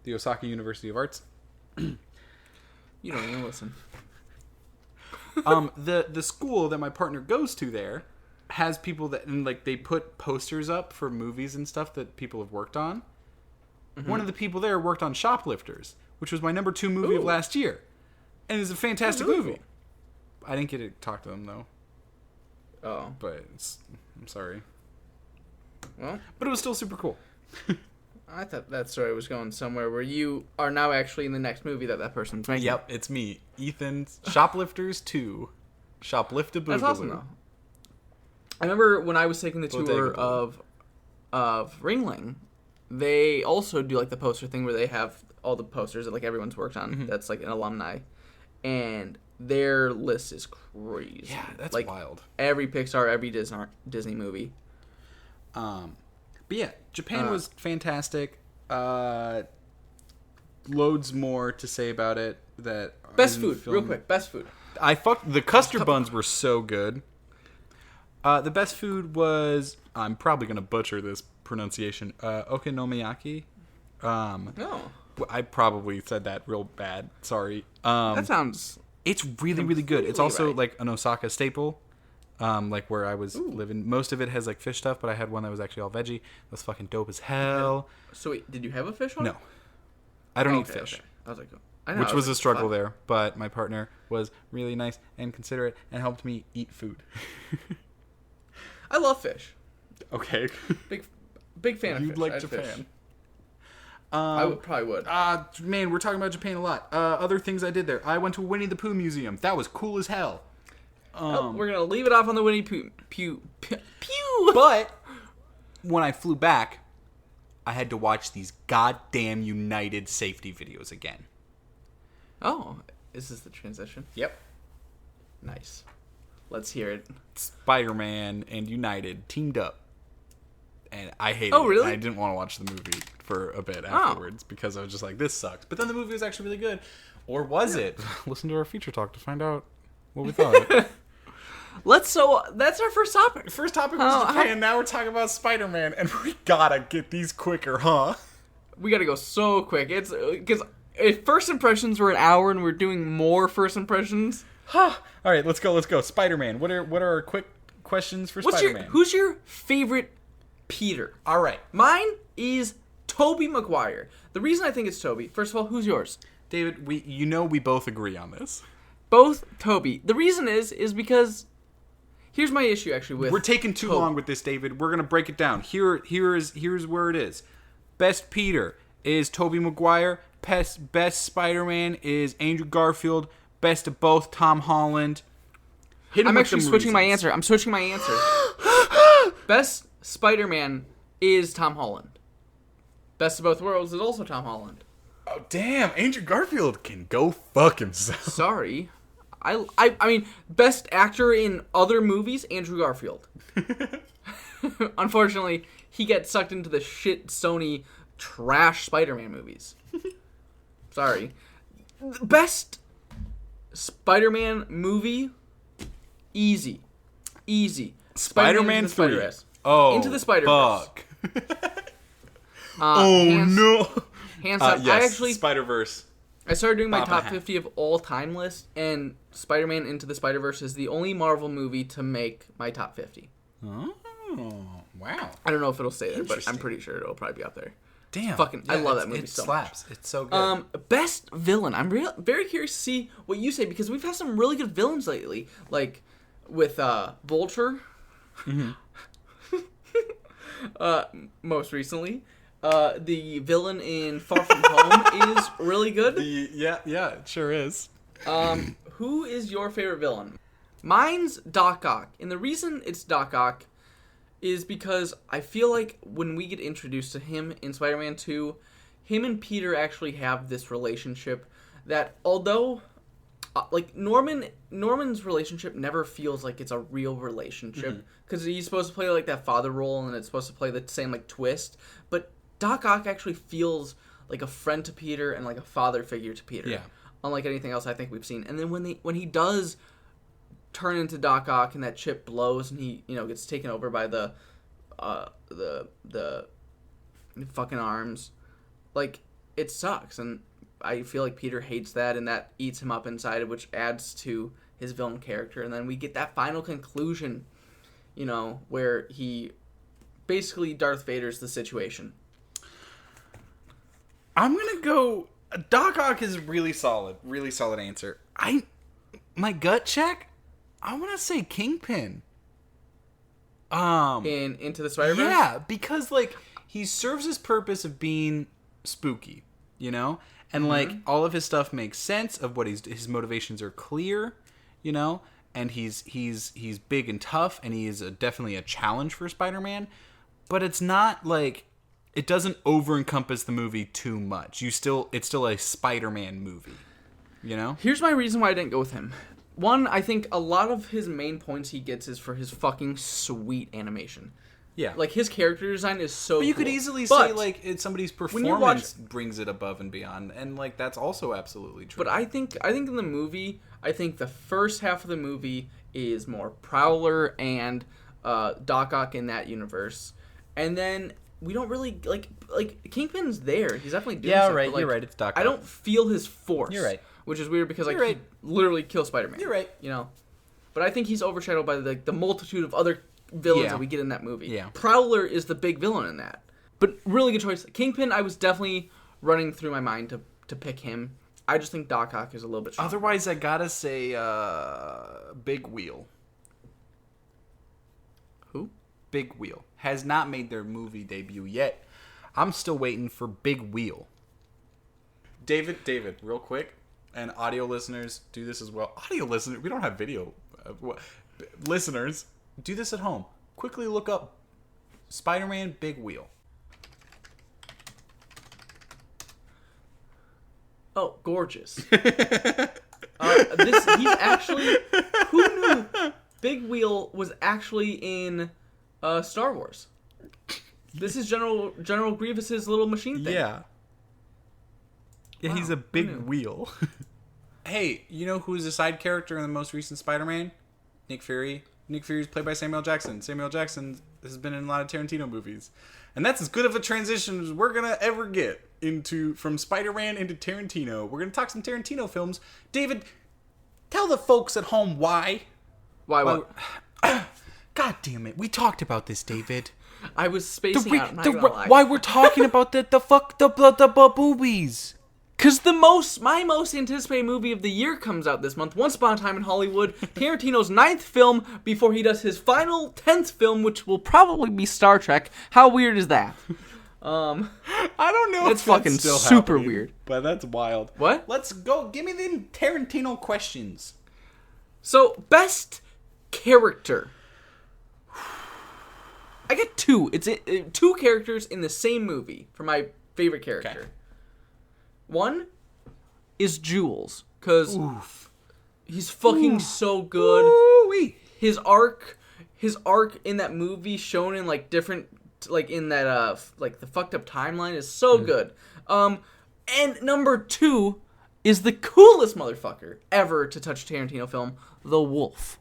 [SPEAKER 2] Osaka University of Arts.
[SPEAKER 1] You don't even listen.
[SPEAKER 2] The school that my partner goes to there has people that, and like they put posters up for movies and stuff that people have worked on. Mm-hmm. One of the people there worked on Shoplifters, which was my number 2 movie of last year, and it's a fantastic movie. Cool. I didn't get to talk to them though.
[SPEAKER 1] Oh,
[SPEAKER 2] but I'm sorry.
[SPEAKER 1] Well,
[SPEAKER 2] but it was still super cool.
[SPEAKER 1] I thought that story was going somewhere where you are now actually in the next movie that person's making.
[SPEAKER 2] Yep, it's me, Ethan's Shoplifters 2, Shoplifta-Boogaloo.
[SPEAKER 1] That's awesome though. I remember when I was taking the tour of Ringling, they also do like the poster thing where they have all the posters that like everyone's worked on. Mm-hmm. That's like an alumni, and their list is crazy.
[SPEAKER 2] Yeah, that's
[SPEAKER 1] like,
[SPEAKER 2] wild.
[SPEAKER 1] Every Pixar, every Disney movie.
[SPEAKER 2] But yeah, Japan was fantastic. Loads more to say about it. That
[SPEAKER 1] best food, real quick. Best food.
[SPEAKER 2] The custard buns were so good. The best food was, I'm probably gonna butcher this pronunciation, okonomiyaki.
[SPEAKER 1] No.
[SPEAKER 2] I probably said that real bad. Sorry.
[SPEAKER 1] That sounds.
[SPEAKER 2] It's really, really good. It's also
[SPEAKER 1] right.
[SPEAKER 2] like an Osaka staple. Like where I was living. Most of it has like fish stuff, but I had one that was actually all veggie. It was fucking dope as hell.
[SPEAKER 1] So wait, did you have a fish one?
[SPEAKER 2] No. I don't eat fish.
[SPEAKER 1] Okay. I was like,
[SPEAKER 2] which was a struggle there, but my partner was really nice and considerate and helped me eat food.
[SPEAKER 1] I love fish.
[SPEAKER 2] Okay.
[SPEAKER 1] Big fan of fish.
[SPEAKER 2] You'd like
[SPEAKER 1] I'd
[SPEAKER 2] Japan.
[SPEAKER 1] Fish. I probably would.
[SPEAKER 2] Man, we're talking about Japan a lot. Other things I did there. I went to Winnie the Pooh Museum. That was cool as hell.
[SPEAKER 1] We're going to leave it off on the Winnie Pooh. Pew.
[SPEAKER 2] But when I flew back, I had to watch these goddamn United safety videos again.
[SPEAKER 1] Oh, is this the transition?
[SPEAKER 2] Yep.
[SPEAKER 1] Nice. Let's hear it.
[SPEAKER 2] Spider-Man and United teamed up. And I hated it.
[SPEAKER 1] Oh, really?
[SPEAKER 2] I didn't want to watch the movie for a bit afterwards because I was just like, this sucks. But then the movie was actually really good. Or was it? Listen to our feature talk to find out what we thought.
[SPEAKER 1] So that's our first topic.
[SPEAKER 2] First topic was Japan. Now we're talking about Spider-Man. And we gotta get these quicker, huh?
[SPEAKER 1] We gotta go so quick. It's because if first impressions were an hour and we're doing more first impressions.
[SPEAKER 2] All right, let's go. Spider-Man. What are our quick questions for Spider-Man?
[SPEAKER 1] Who's your favorite Peter?
[SPEAKER 2] All right.
[SPEAKER 1] Mine is Tobey Maguire. The reason I think it's Tobey, first of all, who's yours?
[SPEAKER 2] David, we both agree on this.
[SPEAKER 1] Both Tobey. The reason is because here's my issue actually with
[SPEAKER 2] We're taking too long with this, David. We're gonna break it down. Here's where it is. Best Peter is Tobey Maguire. Best Spider-Man is Andrew Garfield. Best of both, Tom Holland.
[SPEAKER 1] I'm actually switching my answer. Best Spider-Man is Tom Holland. Best of both worlds is also Tom Holland.
[SPEAKER 2] Oh damn! Andrew Garfield can go fuck himself.
[SPEAKER 1] Sorry, I mean, best actor in other movies, Andrew Garfield. Unfortunately, he gets sucked into the shit Sony trash Spider-Man movies. Sorry. Best Spider-Man movie, easy.
[SPEAKER 2] Spider-Man 3.
[SPEAKER 1] Spider-Verse.
[SPEAKER 2] Oh,
[SPEAKER 1] Into the Spider-Verse.
[SPEAKER 2] fuck.
[SPEAKER 1] No. Hands up.
[SPEAKER 2] Yes, Spider-Verse.
[SPEAKER 1] I started doing my
[SPEAKER 2] Papa
[SPEAKER 1] top
[SPEAKER 2] hat.
[SPEAKER 1] 50 of all time list, and Spider-Man Into the Spider-Verse is the only Marvel movie to make my top 50.
[SPEAKER 2] Oh, wow.
[SPEAKER 1] I don't know if it'll stay there, but I'm
[SPEAKER 2] Interesting.
[SPEAKER 1] pretty sure it'll probably be up there.
[SPEAKER 2] Damn.
[SPEAKER 1] I love that movie
[SPEAKER 2] it
[SPEAKER 1] so
[SPEAKER 2] slaps. It's so good.
[SPEAKER 1] Best villain. I'm very curious to see what you say, because we've had some really good villains lately, like with Vulture.
[SPEAKER 2] Mm-hmm.
[SPEAKER 1] Most recently. The villain in Far From Home is really good.
[SPEAKER 2] Yeah, it sure is.
[SPEAKER 1] Who is your favorite villain? Mine's Doc Ock. And the reason it's Doc Ock is because I feel like when we get introduced to him in Spider-Man 2, him and Peter actually have this relationship that, although like Norman's relationship never feels like it's a real relationship, because he's supposed to play like that father role and it's supposed to play the same like twist, but Doc Ock actually feels like a friend to Peter and like a father figure to Peter.
[SPEAKER 2] Yeah.
[SPEAKER 1] Unlike anything else I think we've seen. And then when he does turn into Doc Ock and that chip blows and he, gets taken over by the fucking arms, like, it sucks. And I feel like Peter hates that, and that eats him up inside, which adds to his villain character. And then we get that final conclusion, where he basically Darth Vader's the situation.
[SPEAKER 2] I'm gonna go. Doc Ock is really solid answer. My gut check, I want to say Kingpin.
[SPEAKER 1] In Into the Spider-Verse?
[SPEAKER 2] Yeah, because like he serves his purpose of being spooky, and like all of his stuff makes sense of what his motivations are clear, and he's big and tough, and he is definitely a challenge for Spider-Man, but it's not like. It doesn't over-encompass the movie too much. It's still a Spider-Man movie,
[SPEAKER 1] Here's my reason why I didn't go with him. One, I think a lot of his main points he gets is for his fucking sweet animation.
[SPEAKER 2] Yeah.
[SPEAKER 1] Like, his character design is so
[SPEAKER 2] But you
[SPEAKER 1] cool.
[SPEAKER 2] could easily say, like, it's somebody's performance
[SPEAKER 1] watch,
[SPEAKER 2] brings it above and beyond, and, like, that's also absolutely true.
[SPEAKER 1] But I think in the movie, the first half of the movie is more Prowler and Doc Ock in that universe. And then we don't really like Kingpin's there. He's definitely doing stuff.
[SPEAKER 2] Right.
[SPEAKER 1] But, like,
[SPEAKER 2] You're right. It's Doc Ock.
[SPEAKER 1] I don't feel his force.
[SPEAKER 2] You're right.
[SPEAKER 1] Which is weird because
[SPEAKER 2] You're
[SPEAKER 1] he
[SPEAKER 2] right.
[SPEAKER 1] literally kills Spider-Man.
[SPEAKER 2] You're right.
[SPEAKER 1] But I think he's overshadowed by the multitude of other villains that we get in that movie.
[SPEAKER 2] Yeah.
[SPEAKER 1] Prowler is the big villain in that. But really good choice. Kingpin, I was definitely running through my mind to pick him. I just think Doc Ock is a little bit stronger.
[SPEAKER 2] Otherwise, I gotta say Big Wheel.
[SPEAKER 1] Who?
[SPEAKER 2] Big Wheel has not made their movie debut yet. I'm still waiting for Big Wheel. David, real quick, and audio listeners, do this as well. Audio listeners, we don't have video. Listeners, do this at home. Quickly look up Spider-Man Big Wheel.
[SPEAKER 1] Oh, gorgeous. He's actually... Who knew Big Wheel was actually in Star Wars? This is General Grievous's little machine thing.
[SPEAKER 2] Yeah. Yeah,
[SPEAKER 1] Wow,
[SPEAKER 2] he's a
[SPEAKER 1] who
[SPEAKER 2] big
[SPEAKER 1] knew?
[SPEAKER 2] wheel. Hey, you know who's a side character in the most recent Spider-Man? Nick Fury. Nick Fury is played by Samuel Jackson. Samuel Jackson has been in a lot of Tarantino movies. And that's as good of a transition as we're going to ever get from Spider-Man into Tarantino. We're going to talk some Tarantino films. David, tell the folks at home why.
[SPEAKER 1] Why what?
[SPEAKER 2] God damn it. We talked about this, David.
[SPEAKER 1] I was spacing out, I'm not gonna lie.
[SPEAKER 2] Why we're talking about the boobies.
[SPEAKER 1] Because my most anticipated movie of the year comes out this month, Once Upon a Time in Hollywood, Tarantino's 9th film before he does his final 10th film, which will probably be Star Trek. How weird is that?
[SPEAKER 2] I don't know.
[SPEAKER 1] It's
[SPEAKER 2] if
[SPEAKER 1] fucking
[SPEAKER 2] that's still
[SPEAKER 1] super
[SPEAKER 2] happening,
[SPEAKER 1] weird.
[SPEAKER 2] But that's wild.
[SPEAKER 1] What?
[SPEAKER 2] Let's go. Give me the Tarantino questions.
[SPEAKER 1] So, best character. I get two. It's two characters in the same movie for my favorite character.
[SPEAKER 2] Okay.
[SPEAKER 1] One is Jules, because he's fucking so good.
[SPEAKER 2] Ooh-wee.
[SPEAKER 1] His arc in that movie shown in like different, like in that like the fucked up timeline is so good. And number two is the coolest motherfucker ever to touch a Tarantino film, the Wolf.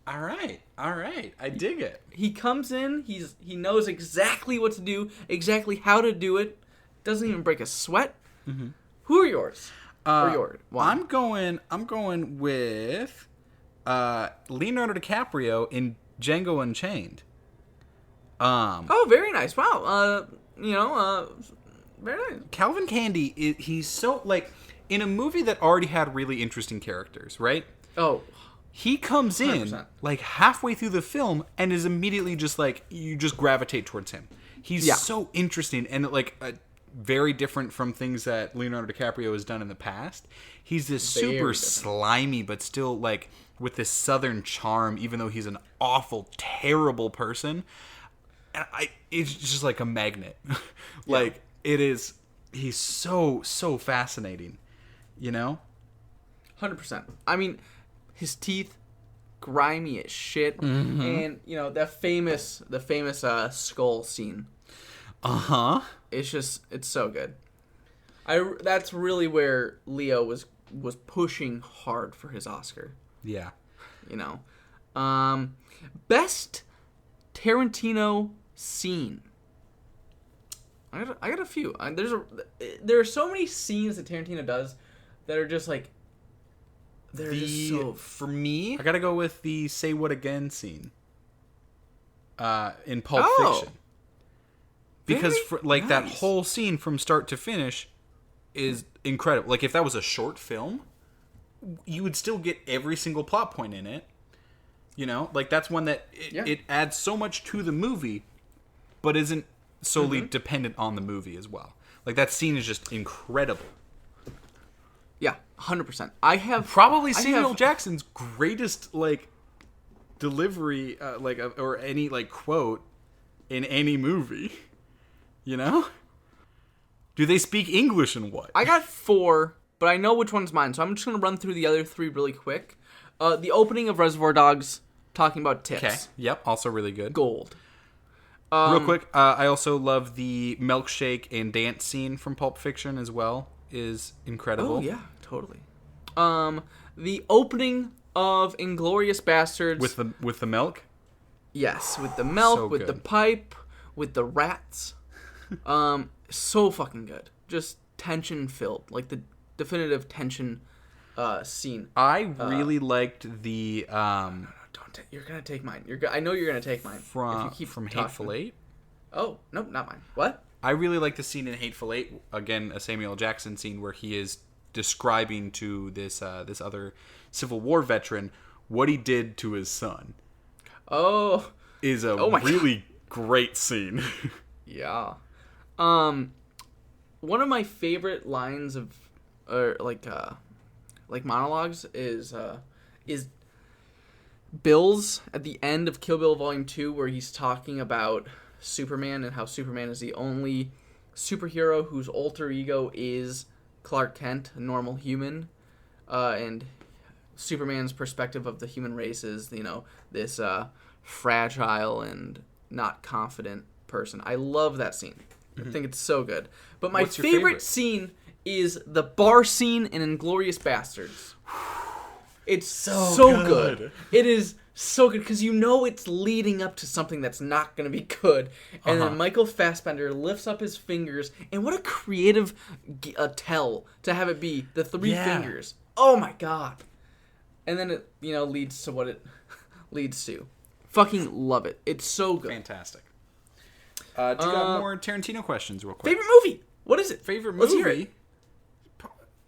[SPEAKER 2] All right. I dig it.
[SPEAKER 1] He comes in, he knows exactly what to do, exactly how to do it. Doesn't even break a sweat. Mm-hmm. Who are yours?
[SPEAKER 2] I'm going with Leonardo DiCaprio in Django Unchained.
[SPEAKER 1] Oh, very nice. Wow. Very nice.
[SPEAKER 2] Calvin Candy, he's so, like, in a movie that already had really interesting characters, right?
[SPEAKER 1] Oh,
[SPEAKER 2] He comes in
[SPEAKER 1] 100%.
[SPEAKER 2] like halfway through the film and is immediately just like, you just gravitate towards him. He's so interesting and like very different from things that Leonardo DiCaprio has done in the past. He's this super slimy, but still like with this southern charm, even though he's an awful, terrible person. And it's just like a magnet. Like it is. He's so fascinating, you know?
[SPEAKER 1] 100%. I mean, his teeth, grimy as shit, and the famous skull scene. It's so good. That's really where Leo was pushing hard for his Oscar.
[SPEAKER 2] Yeah.
[SPEAKER 1] Best Tarantino scene. I got a few. There are so many scenes that Tarantino does that are just like just so.
[SPEAKER 2] For me, I gotta go with the "Say What Again" scene in Pulp Fiction. Because that whole scene from start to finish is incredible. Like if that was a short film, you would still get every single plot point in it. Like that's one that it adds so much to the movie, but isn't solely dependent on the movie as well. Like that scene is just incredible.
[SPEAKER 1] Yeah, 100%. I have
[SPEAKER 2] probably Samuel Jackson's greatest like delivery, or any like quote in any movie. Do they speak English and what?
[SPEAKER 1] I got 4, but I know which one's mine, so I'm just gonna run through the other 3 really quick. The opening of Reservoir Dogs, talking about tips.
[SPEAKER 2] Okay. Yep. Also really good.
[SPEAKER 1] Gold.
[SPEAKER 2] Real quick, I also love the milkshake and dance scene from Pulp Fiction as well. Is incredible.
[SPEAKER 1] Oh yeah, totally. The opening of Inglourious Bastards
[SPEAKER 2] with the milk.
[SPEAKER 1] Yes, with the milk,
[SPEAKER 2] So
[SPEAKER 1] with the
[SPEAKER 2] good.
[SPEAKER 1] pipe, with the rats. So fucking good. Just tension filled, like the definitive tension scene.
[SPEAKER 2] I really liked the
[SPEAKER 1] You're gonna take mine. I know you're gonna take mine. If you keep
[SPEAKER 2] from
[SPEAKER 1] talking.
[SPEAKER 2] Hateful Eight.
[SPEAKER 1] Oh no, not mine. What?
[SPEAKER 2] I really like the scene in Hateful Eight, again, a Samuel Jackson scene where he is describing to this other Civil War veteran what he did to his son.
[SPEAKER 1] Oh,
[SPEAKER 2] Is a really great scene.
[SPEAKER 1] yeah. One of my favorite lines of, monologues is Bill's at the end of Kill Bill Volume 2, where he's talking about Superman and how Superman is the only superhero whose alter ego is Clark Kent, a normal human, and Superman's perspective of the human race is, this fragile and not confident person. I love that scene. I think it's so good. But my favorite scene is the bar scene in Inglourious Basterds. It's so good. It is so good because it's leading up to something that's not going to be good. And then Michael Fassbender lifts up his fingers, and what a creative tell to have it be the three fingers. Oh my god. And then it, leads to what it leads to. Fucking love it. It's so good.
[SPEAKER 2] Fantastic. Do you got more Tarantino questions real quick?
[SPEAKER 1] Favorite movie? What is it?
[SPEAKER 2] Favorite movie?
[SPEAKER 1] Let's hear it.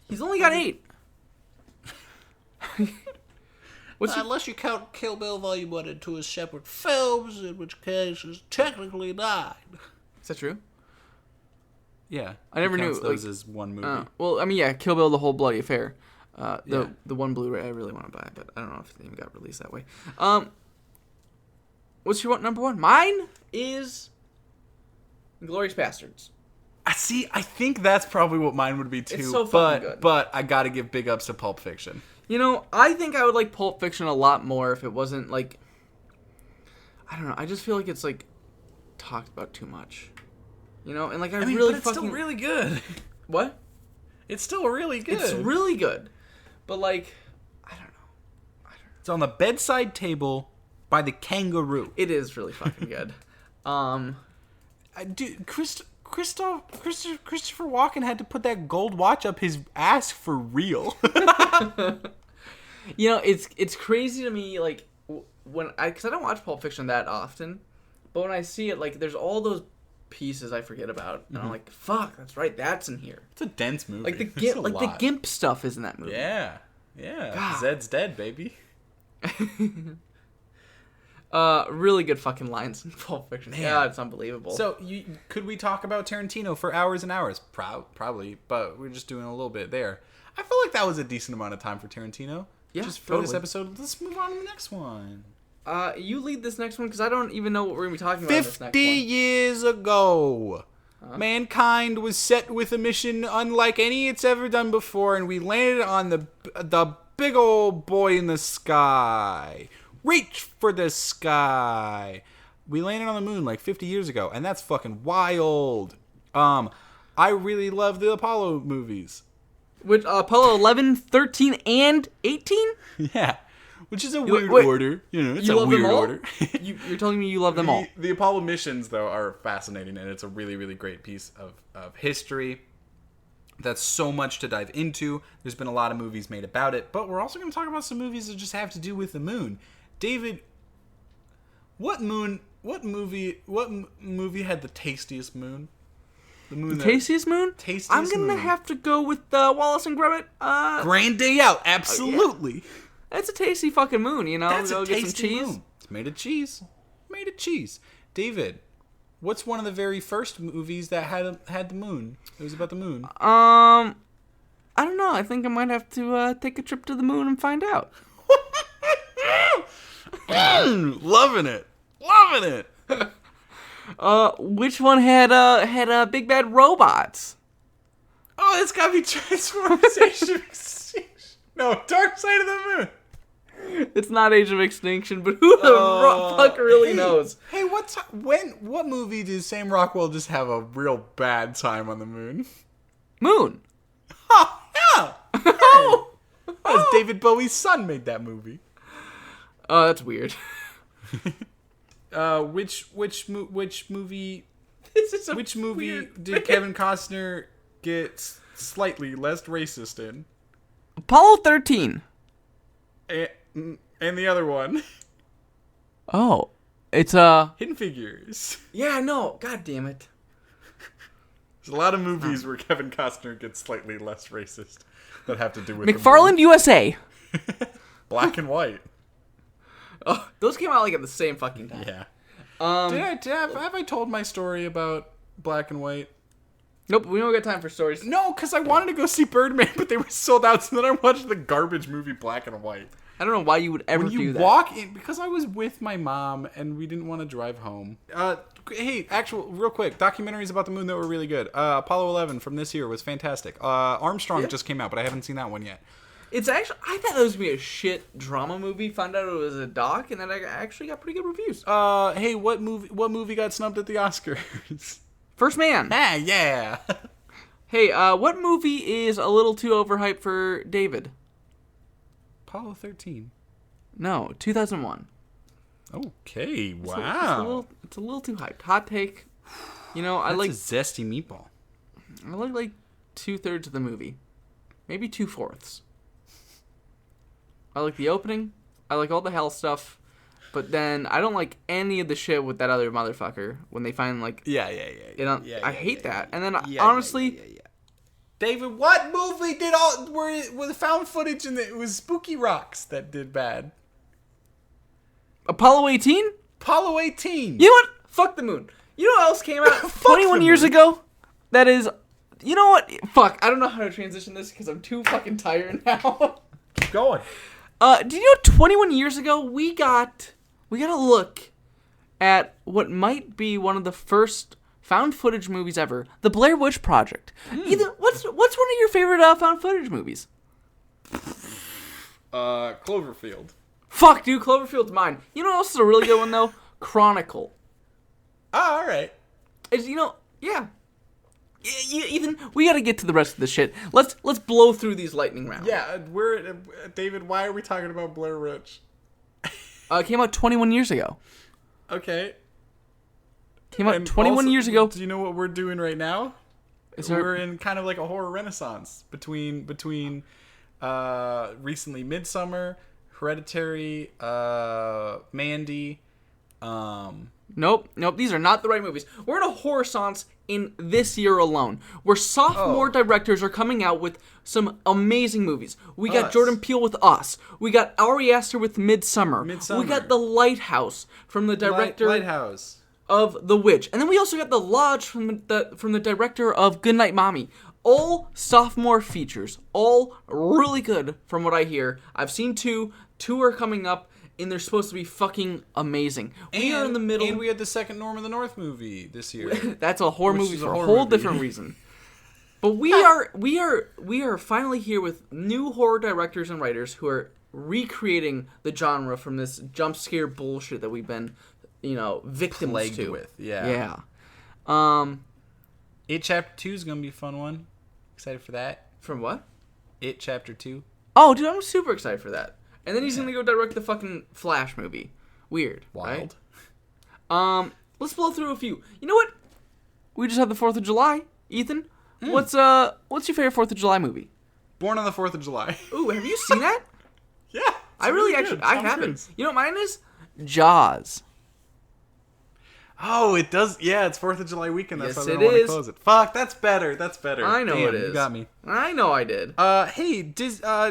[SPEAKER 1] He's only got 8.
[SPEAKER 6] Unless you count Kill Bill Volume 1 and 2 as separate films, in which case it's technically 9.
[SPEAKER 1] Is that true?
[SPEAKER 2] Yeah.
[SPEAKER 1] I never knew
[SPEAKER 2] those as one movie.
[SPEAKER 1] Kill Bill, The Whole Bloody Affair. The one Blu-ray I really want to buy, but I don't know if it even got released that way. What's your number 1? Mine is Inglourious Basterds.
[SPEAKER 2] I think that's probably what mine would be too.
[SPEAKER 1] It's so fucking good.
[SPEAKER 2] But I gotta give big ups to Pulp Fiction.
[SPEAKER 1] I think I would like Pulp Fiction a lot more if it wasn't like, I don't know. I just feel like it's like talked about too much, and like but
[SPEAKER 2] it's still really good.
[SPEAKER 1] What?
[SPEAKER 2] It's still really good.
[SPEAKER 1] It's really good, but like, I don't know.
[SPEAKER 2] It's on the bedside table by the kangaroo.
[SPEAKER 1] It is really fucking good.
[SPEAKER 2] Dude, Christopher Walken had to put that gold watch up his ass for real.
[SPEAKER 1] It's crazy to me, like, because I don't watch Pulp Fiction that often, but when I see it, like, there's all those pieces I forget about, and I'm like, fuck, that's right, that's in here.
[SPEAKER 2] It's a dense movie.
[SPEAKER 1] Like the Gimp stuff is in that movie.
[SPEAKER 2] Yeah. God. Zed's dead, baby.
[SPEAKER 1] Really good fucking lines in Pulp Fiction. Man. Yeah, it's unbelievable.
[SPEAKER 2] So, could we talk about Tarantino for hours and hours? Probably, but we're just doing a little bit there. I feel like that was a decent amount of time for Tarantino.
[SPEAKER 1] Yeah,
[SPEAKER 2] just for this episode. Let's move on to the next one.
[SPEAKER 1] You lead this next one because I don't even know what we're going to be talking about in this next
[SPEAKER 2] 50
[SPEAKER 1] one.
[SPEAKER 2] years ago, mankind was set with a mission unlike any it's ever done before, and we landed on the big old boy in the sky. Reach for the sky. We landed on the moon like 50 years ago, and that's fucking wild. I really love the Apollo movies.
[SPEAKER 1] Which, Apollo 11, 13, and 18?
[SPEAKER 2] Yeah. Which is a weird order. It's a weird order.
[SPEAKER 1] You're telling me you love them all?
[SPEAKER 2] The Apollo missions, though, are fascinating, and it's a really, really great piece of history. That's so much to dive into. There's been a lot of movies made about it, but we're also going to talk about some movies that just have to do with the moon. David, what movie had the tastiest moon?
[SPEAKER 1] Tastiest moon? I'm gonna have to go with Wallace and Gromit.
[SPEAKER 2] Grand Day Out, absolutely.
[SPEAKER 1] Yeah. That's a tasty fucking moon,
[SPEAKER 2] That's
[SPEAKER 1] go
[SPEAKER 2] a
[SPEAKER 1] get some
[SPEAKER 2] tasty
[SPEAKER 1] cheese.
[SPEAKER 2] Moon. It's made of cheese. David, what's one of the very first movies that had the moon? It was about the moon.
[SPEAKER 1] I don't know. I think I might have to take a trip to the moon and find out.
[SPEAKER 2] Loving it.
[SPEAKER 1] Which one had big bad robots?
[SPEAKER 2] Oh, it's gotta be Transformers: Age of Extinction. No, Dark Side of the Moon.
[SPEAKER 1] It's not Age of Extinction, but who the fuck really knows?
[SPEAKER 2] Hey, what movie did Sam Rockwell just have a real bad time on the moon?
[SPEAKER 1] Moon.
[SPEAKER 2] Oh, yeah. That's David Bowie's son made that movie.
[SPEAKER 1] Oh, that's weird.
[SPEAKER 2] Which movie? Which movie did
[SPEAKER 1] bit.
[SPEAKER 2] Kevin Costner get slightly less racist in?
[SPEAKER 1] Apollo 13.
[SPEAKER 2] And the other one.
[SPEAKER 1] Oh, it's
[SPEAKER 2] Hidden Figures.
[SPEAKER 1] Yeah, no. God damn it.
[SPEAKER 2] There's a lot of movies where Kevin Costner gets slightly less racist that have to do with
[SPEAKER 1] McFarland USA.
[SPEAKER 2] Black and White.
[SPEAKER 1] Oh, those came out like at the same fucking time.
[SPEAKER 2] Yeah. Have I told my story about Black and White?
[SPEAKER 1] Nope, we don't got time for stories.
[SPEAKER 2] No, because I wanted to go see Birdman, but they were sold out, so then I watched the garbage movie Black and White.
[SPEAKER 1] I don't know why you would ever do that.
[SPEAKER 2] When you walk in, because I was with my mom, and we didn't want to drive home. Hey, real quick, documentaries about the moon that were really good. Apollo 11 from this year was fantastic. Armstrong just came out, but I haven't seen that one yet.
[SPEAKER 1] It's actually, I thought it was going to be a shit drama movie. Found out it was a doc, and then I actually got pretty good reviews.
[SPEAKER 2] Hey, what movie got snubbed at the Oscars?
[SPEAKER 1] First Man.
[SPEAKER 2] Ah, yeah.
[SPEAKER 1] Hey, what movie is a little too overhyped for David?
[SPEAKER 2] Apollo 13.
[SPEAKER 1] No, 2001.
[SPEAKER 2] Okay,
[SPEAKER 1] It's
[SPEAKER 2] wow.
[SPEAKER 1] it's a little too hyped. Hot take. You know,
[SPEAKER 2] That's a zesty meatball.
[SPEAKER 1] I like 2/3 of the movie, maybe 2/4. I like the opening. I like all the hell stuff, but then I don't like any of the shit with that other motherfucker when they find like.
[SPEAKER 2] Yeah.
[SPEAKER 1] I hate that. And then honestly,
[SPEAKER 2] David, what movie did were the found footage and it was Spooky Rocks that did bad?
[SPEAKER 1] Apollo 18.
[SPEAKER 2] Apollo 18.
[SPEAKER 1] You know what? Fuck the moon. You know what else came out 21 years ago? That is. You know what? Fuck. I don't know how to transition this because I'm too fucking tired now.
[SPEAKER 2] Keep going.
[SPEAKER 1] Did you know 21 years ago we got a look at what might be one of the first found footage movies ever, the Blair Witch Project. What's one of your favorite found footage movies?
[SPEAKER 2] Cloverfield.
[SPEAKER 1] Fuck, dude, Cloverfield's mine. You know what else is a really good one though? Chronicle.
[SPEAKER 2] Oh, all right.
[SPEAKER 1] Yeah. Ethan, we gotta get to the rest of the shit. Let's blow through these lightning rounds.
[SPEAKER 2] Yeah, David, why are we talking about Blair Witch?
[SPEAKER 1] It came out 21 years ago.
[SPEAKER 2] Okay.
[SPEAKER 1] Came out 21 years ago.
[SPEAKER 2] Do you know what we're doing right now? We're in kind of like a horror renaissance between recently Midsommar, Hereditary, Mandy.
[SPEAKER 1] Nope. These are not the right movies. We're in a horror-sance in this year alone, where sophomore directors are coming out with some amazing movies. We got Jordan Peele with Us. We got Ari Aster with Midsommar. We got The Lighthouse from the director of The Witch, and then we also got The Lodge from the director of Goodnight Mommy. All sophomore features, all really good from what I hear. I've seen two are coming up. And they're supposed to be fucking amazing. We are in the middle.
[SPEAKER 2] And we had the second Norm of the North movie this year.
[SPEAKER 1] That's a horror movie for a whole different reason. But we are finally here with new horror directors and writers who are recreating the genre from this jump scare bullshit that we've been, victims
[SPEAKER 2] plagued
[SPEAKER 1] to.
[SPEAKER 2] With. Yeah. It Chapter 2 is gonna be a fun one. Excited for that.
[SPEAKER 1] From what?
[SPEAKER 2] It Chapter 2.
[SPEAKER 1] Oh, dude, I'm super excited for that. And then he's going to go direct the fucking Flash movie. Weird.
[SPEAKER 2] Wild.
[SPEAKER 1] Right? Let's blow through a few. You know what? We just had the 4th of July. Ethan, what's your favorite 4th of July movie?
[SPEAKER 2] Born on the 4th of July.
[SPEAKER 1] Ooh, have you seen that?
[SPEAKER 2] Yeah.
[SPEAKER 1] I haven't. You know what mine is? Jaws.
[SPEAKER 2] Oh, it does. Yeah, it's 4th of July weekend. That's why they don't
[SPEAKER 1] it
[SPEAKER 2] want to
[SPEAKER 1] is.
[SPEAKER 2] close it. Fuck, that's better.
[SPEAKER 1] I know it is.
[SPEAKER 2] You got me.
[SPEAKER 1] I know I did.
[SPEAKER 2] Hey,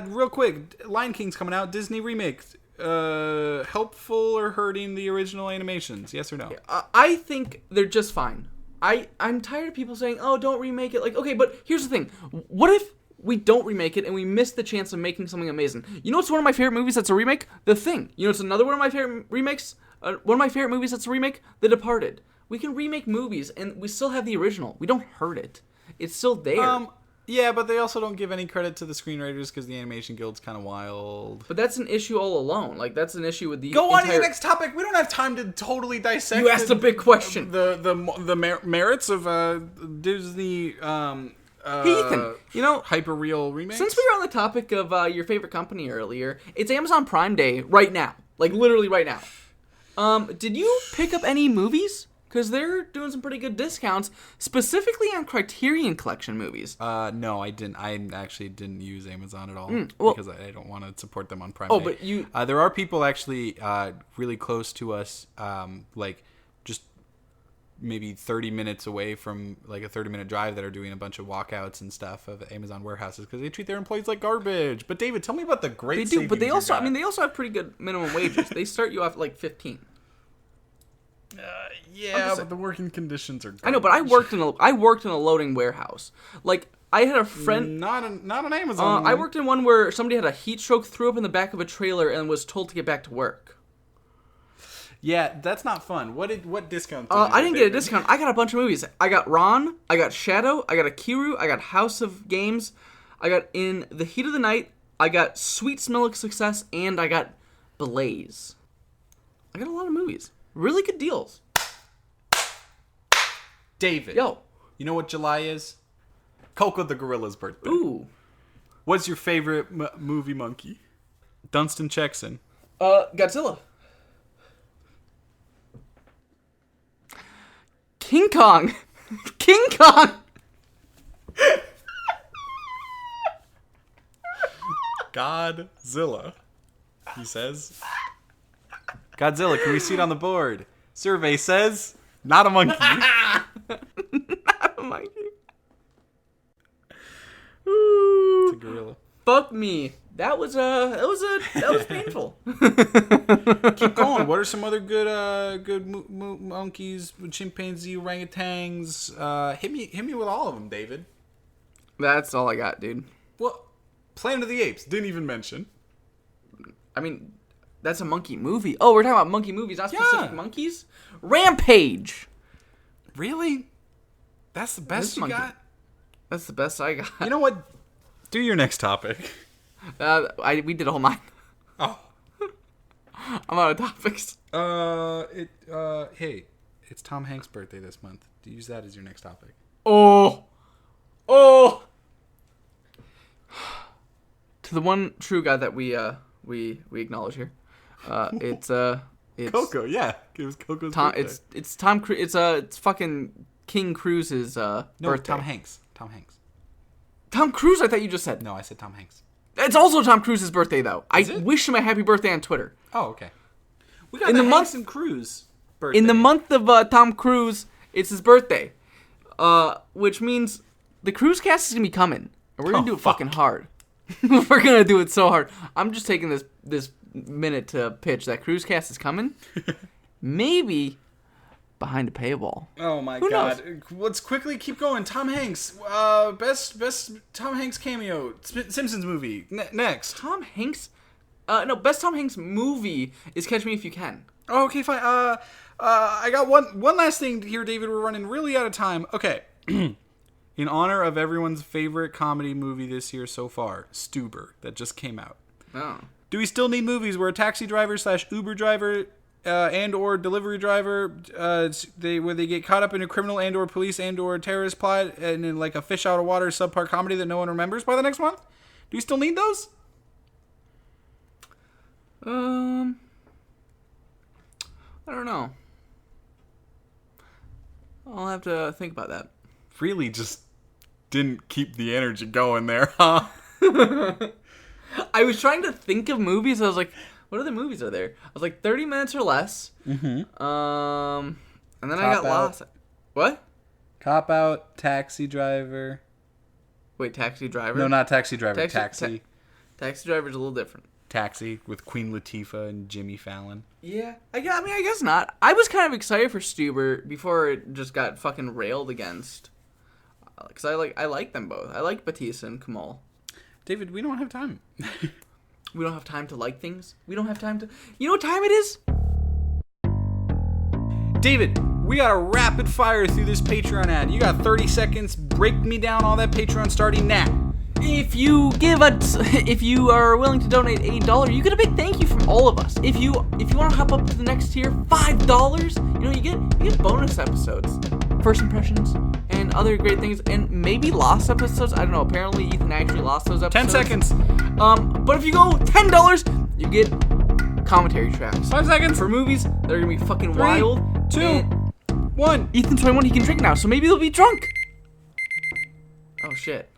[SPEAKER 2] real quick, Lion King's coming out. Disney remake. Helpful or hurting the original animations? Yes or no?
[SPEAKER 1] I think they're just fine. I'm tired of people saying, "Oh, don't remake it." Like, okay, but here's the thing: what if we don't remake it and we miss the chance of making something amazing? You know what's one of my favorite movies that's a remake? The Thing. You know what's another one of my favorite remakes? One of my favorite movies that's a remake? The Departed. We can remake movies and we still have the original. We don't hurt it. It's still there.
[SPEAKER 2] Yeah, but they also don't give any credit to the screenwriters because the Animation Guild's kind of wild.
[SPEAKER 1] But that's an issue all alone. Like, that's an issue with the
[SPEAKER 2] Go on to the next topic. We don't have time to totally dissect.
[SPEAKER 1] You asked a big question.
[SPEAKER 2] The merits of Disney.
[SPEAKER 1] Hey, Ethan,
[SPEAKER 2] hyper-real remakes?
[SPEAKER 1] Since we were on the topic of your favorite company earlier, it's Amazon Prime Day right now. Like, literally right now. Did you pick up any movies? Because they're doing some pretty good discounts, specifically on Criterion Collection movies.
[SPEAKER 2] No, I didn't. I actually didn't use Amazon at all because I don't want to support them on Prime Day.
[SPEAKER 1] But you...
[SPEAKER 2] there are people actually really close to us, like just maybe 30 minutes away from, like a 30-minute drive, that are doing a bunch of walkouts and stuff of Amazon warehouses because they treat their employees like garbage. But David, tell me about the great
[SPEAKER 1] They do, but they also, they also have pretty good minimum wages. They start you off at like 15.
[SPEAKER 2] Yeah, but the working conditions are garbage.
[SPEAKER 1] I know, but I worked in a loading warehouse. Like, I had a friend...
[SPEAKER 2] Not an Amazon one.
[SPEAKER 1] I worked in one where somebody had a heat stroke, threw up in the back of a trailer, and was told to get back to work.
[SPEAKER 2] Yeah, that's not fun. What discount?
[SPEAKER 1] I didn't get a discount. I got a bunch of movies. I got Ron. I got Shadow. I got Akira. I got House of Games. I got In the Heat of the Night. I got Sweet Smell of Success, and I got Blaze. I got a lot of movies. Really good deals.
[SPEAKER 2] David.
[SPEAKER 1] Yo.
[SPEAKER 2] You know what July is? Coco the Gorilla's birthday.
[SPEAKER 1] Ooh.
[SPEAKER 2] What's your favorite movie monkey? Dunstan checks in.
[SPEAKER 1] Godzilla. King Kong. King Kong.
[SPEAKER 2] Godzilla. He says. Godzilla, can we see it on the board? Survey says, not a monkey.
[SPEAKER 1] Not a monkey.
[SPEAKER 2] It's a gorilla.
[SPEAKER 1] Fuck me. That was painful.
[SPEAKER 2] Keep going. What are some other good monkeys, chimpanzee, orangutans? Hit me with all of them, David.
[SPEAKER 1] That's all I got, dude.
[SPEAKER 2] Well, Planet of the Apes didn't even mention.
[SPEAKER 1] I mean, that's a monkey movie. Oh, we're talking about monkey movies, not specific monkeys? Rampage.
[SPEAKER 2] Really? That's the best you got?
[SPEAKER 1] That's the best I got.
[SPEAKER 2] You know what? Do your next topic.
[SPEAKER 1] We did all mine.
[SPEAKER 2] Oh.
[SPEAKER 1] I'm out of topics.
[SPEAKER 2] Hey, it's Tom Hanks' birthday this month. Use that as your next topic.
[SPEAKER 1] Oh. To the one true guy that we acknowledge here, it's
[SPEAKER 2] Coco. Yeah, it was Coco's birthday.
[SPEAKER 1] It's Tom Cruise. It's fucking King Cruise's birthday.
[SPEAKER 2] Tom Hanks.
[SPEAKER 1] Tom Cruise. I thought you just said.
[SPEAKER 2] No, I said Tom Hanks.
[SPEAKER 1] It's also Tom Cruise's birthday, though.
[SPEAKER 2] Is it?
[SPEAKER 1] Wish him a happy birthday on Twitter.
[SPEAKER 2] Oh, okay. We got the Hanks and Cruise birthday.
[SPEAKER 1] In the month of Tom Cruise, it's his birthday, which means the Cruise cast is gonna be coming, and we're gonna do it fucking hard. We're gonna do it so hard. I'm just taking this minute to pitch that Cruise cast is coming. Maybe behind a paywall.
[SPEAKER 2] Oh my god! Let's quickly keep going. Tom Hanks, best Tom Hanks cameo. Simpsons movie. Next.
[SPEAKER 1] Tom Hanks. No, best Tom Hanks movie is Catch Me If You Can.
[SPEAKER 2] Oh, okay, fine. I got one last thing here, David. We're running really out of time. Okay. In honor of everyone's favorite comedy movie this year so far, Stuber, that just came out.
[SPEAKER 1] Oh.
[SPEAKER 2] Do we still need movies where a taxi driver / Uber driver and or delivery driver where they get caught up in a criminal and or police and or terrorist plot and in like a fish out of water subpar comedy that no one remembers by the next month? Do we still need those?
[SPEAKER 1] I don't know. I'll have to think about that.
[SPEAKER 2] Really just didn't keep the energy going there, huh?
[SPEAKER 1] I was trying to think of movies. I was like, what other movies are there? I was like, 30 minutes or less. Mm-hmm. And then I got lost. What?
[SPEAKER 2] Cop Out, Taxi Driver.
[SPEAKER 1] Wait, Taxi Driver?
[SPEAKER 2] No, not Taxi Driver. Taxi.
[SPEAKER 1] Taxi Driver's a little different.
[SPEAKER 2] Taxi with Queen Latifah and Jimmy Fallon.
[SPEAKER 1] Yeah. I guess not. I was kind of excited for Stuber before it just got fucking railed against. Because I like them both. I like Batista and Kamal.
[SPEAKER 2] David, we don't have time.
[SPEAKER 1] We don't have time to like things. We don't have time to... You know what time it is?
[SPEAKER 2] David, we got to rapid fire through this Patreon ad. You got 30 seconds. Break me down all that Patreon starting now.
[SPEAKER 1] If you are willing to donate $8, you get a big thank you from all of us. If you want to hop up to the next tier, $5, you get bonus episodes, first impressions, and other great things, and maybe lost episodes. I don't know. Apparently, Ethan actually lost those episodes.
[SPEAKER 2] 10 seconds.
[SPEAKER 1] But if you go $10, you get commentary tracks.
[SPEAKER 2] 5 seconds
[SPEAKER 1] for movies that are gonna be fucking
[SPEAKER 2] 3,
[SPEAKER 1] wild.
[SPEAKER 2] 2, 1.
[SPEAKER 1] Ethan's 21. He can drink now, so maybe he'll be drunk. Oh shit.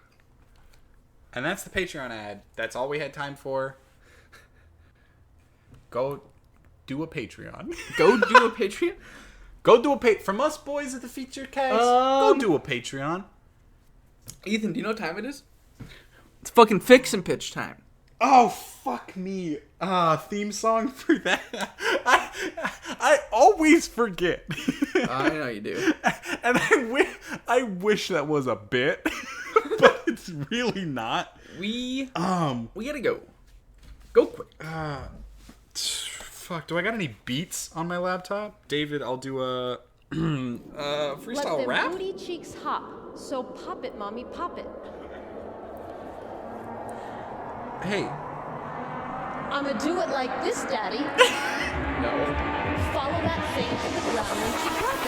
[SPEAKER 2] And that's the Patreon ad. That's all we had time for. Go do a Patreon.
[SPEAKER 1] Go do a Patreon?
[SPEAKER 2] Go do a From us boys at the Feature Cast, go do a Patreon.
[SPEAKER 1] Ethan, do you know what time it is? It's fucking fix and pitch time.
[SPEAKER 2] Oh, fuck me. Theme song for that. I always forget.
[SPEAKER 1] I know you do.
[SPEAKER 2] And I wish that was a bit, but it's really not.
[SPEAKER 1] We gotta go. Go quick.
[SPEAKER 2] Fuck, do I got any beats on my laptop? David, I'll do a freestyle
[SPEAKER 7] Let
[SPEAKER 2] rap?
[SPEAKER 7] them booty cheeks hop, so pop it, mommy, pop it.
[SPEAKER 2] Hey.
[SPEAKER 7] I'ma do it like this, daddy.
[SPEAKER 1] No.
[SPEAKER 7] Follow that thing to the ground and keep dropping.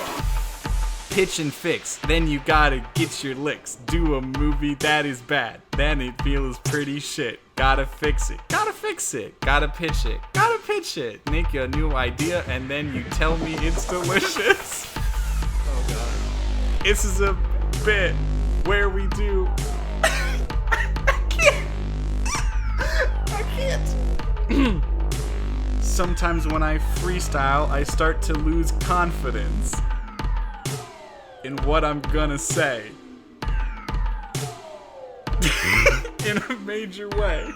[SPEAKER 2] Pitch and fix, then you gotta get your licks. Do a movie that is bad, then it feels pretty shit. Gotta fix it, gotta fix it, gotta pitch it, gotta pitch it. Make a new idea and then you tell me it's delicious.
[SPEAKER 1] Oh god.
[SPEAKER 2] This is a bit where we do. I can't. Sometimes when I freestyle, I start to lose confidence in what I'm gonna say. In a major way.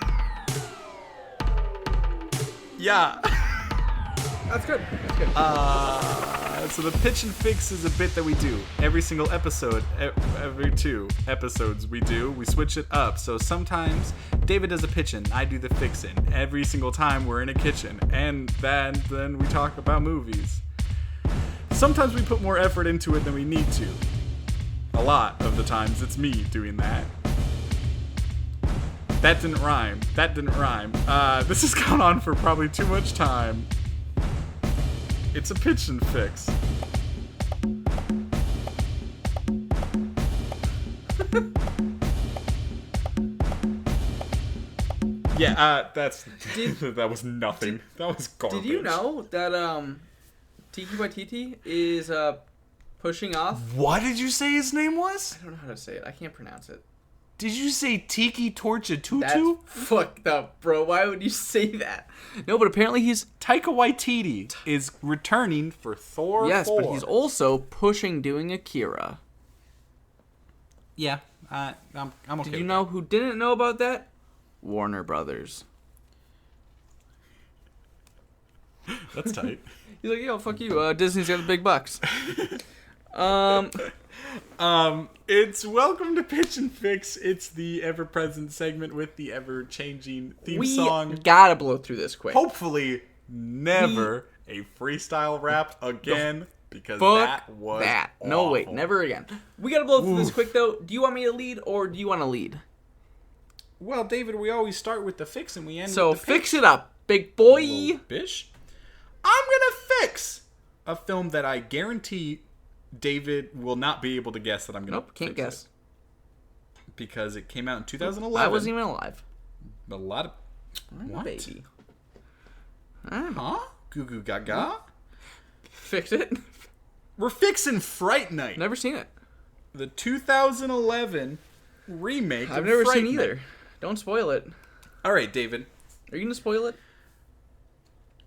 [SPEAKER 2] Yeah.
[SPEAKER 1] That's good. That's good.
[SPEAKER 2] So the pitch and fix is a bit that we do every single episode. Every 2 episodes we switch it up. So sometimes David does a pitching, I do the fixing. Every single time we're in a kitchen, and then we talk about movies. Sometimes we put more effort into it than we need to. A lot of the times it's me doing that. That didn't rhyme. This has gone on for probably too much time. It's a pitch and fix. Yeah, that was nothing. That was garbage.
[SPEAKER 1] Did you know that Tiki Waititi is pushing off?
[SPEAKER 2] What did you say his name was?
[SPEAKER 1] I don't know how to say it. I can't pronounce it.
[SPEAKER 2] Did you say Tiki Torcha Tutu?
[SPEAKER 1] That's fucked up, bro. Why would you say that? No, but apparently he's...
[SPEAKER 2] Taika Waititi is returning for Thor 4.
[SPEAKER 1] Yes, but he's also pushing doing Akira.
[SPEAKER 2] Yeah, I'm okay.
[SPEAKER 1] Did you know who didn't know about that? Warner Brothers.
[SPEAKER 2] That's tight.
[SPEAKER 1] He's like, yo, fuck you. Disney's got the big bucks.
[SPEAKER 2] It's Welcome to Pitch and Fix. It's the ever-present segment with the ever-changing theme song.
[SPEAKER 1] We gotta blow through this quick.
[SPEAKER 2] Hopefully, never a freestyle rap again, because
[SPEAKER 1] Fuck
[SPEAKER 2] that was
[SPEAKER 1] that.
[SPEAKER 2] awful.
[SPEAKER 1] No, wait, never again. We gotta blow through this quick, though. Do you want me to lead, or do you want to lead?
[SPEAKER 2] Well, David, we always start with the fix and we end
[SPEAKER 1] So
[SPEAKER 2] with the
[SPEAKER 1] fix
[SPEAKER 2] pitch.
[SPEAKER 1] it up, big boy.
[SPEAKER 2] Little bish. I'm gonna fix a film that I guarantee David will not be able to guess that I'm gonna
[SPEAKER 1] Nope, can't
[SPEAKER 2] fix
[SPEAKER 1] guess.
[SPEAKER 2] it. Because it came out in 2011.
[SPEAKER 1] I wasn't even alive.
[SPEAKER 2] A lot of...
[SPEAKER 1] I'm
[SPEAKER 2] What?
[SPEAKER 1] a baby.
[SPEAKER 2] Huh? Goo goo gaga?
[SPEAKER 1] Fix it.
[SPEAKER 2] We're fixing Fright Night.
[SPEAKER 1] Never seen it.
[SPEAKER 2] The 2011 remake
[SPEAKER 1] I've
[SPEAKER 2] of
[SPEAKER 1] never
[SPEAKER 2] Fright
[SPEAKER 1] seen
[SPEAKER 2] Night.
[SPEAKER 1] either. Don't spoil it.
[SPEAKER 2] All right, David.
[SPEAKER 1] Are you gonna spoil it?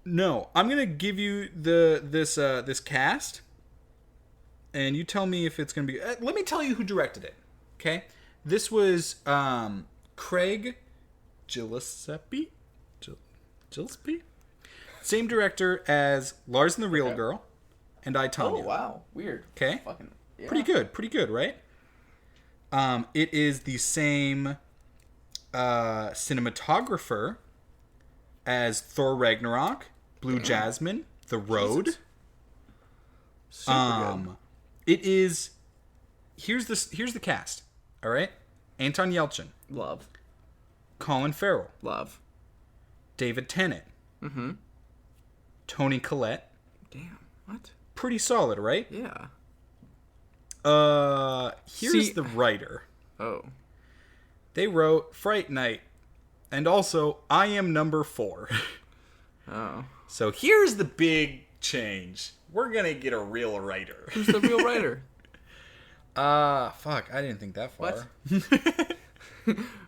[SPEAKER 2] No, I'm gonna give you this cast, and you tell me if it's gonna be. Let me tell you who directed it. Okay, this was Craig Gillespie. Gillespie, same director as Lars and the Real Girl, and I, Tonya.
[SPEAKER 1] Oh wow, weird.
[SPEAKER 2] Okay,
[SPEAKER 1] Fucking yeah.
[SPEAKER 2] pretty good, right? It is the same cinematographer as Thor Ragnarok, Blue Jasmine, The Road.
[SPEAKER 1] Super good.
[SPEAKER 2] It is. Here's the cast. All right, Anton Yelchin,
[SPEAKER 1] Love.
[SPEAKER 2] Colin Farrell,
[SPEAKER 1] Love.
[SPEAKER 2] David Tennant, Toni Collette.
[SPEAKER 1] Damn. What?
[SPEAKER 2] Pretty solid, right?
[SPEAKER 1] Yeah.
[SPEAKER 2] Here's
[SPEAKER 1] See-
[SPEAKER 2] the writer.
[SPEAKER 1] Oh.
[SPEAKER 2] They wrote Fright Night, and also I Am Number 4.
[SPEAKER 1] Oh.
[SPEAKER 2] So here's the big change. We're gonna get a real writer.
[SPEAKER 1] Who's the real writer?
[SPEAKER 2] Fuck, I didn't think that far.
[SPEAKER 1] What?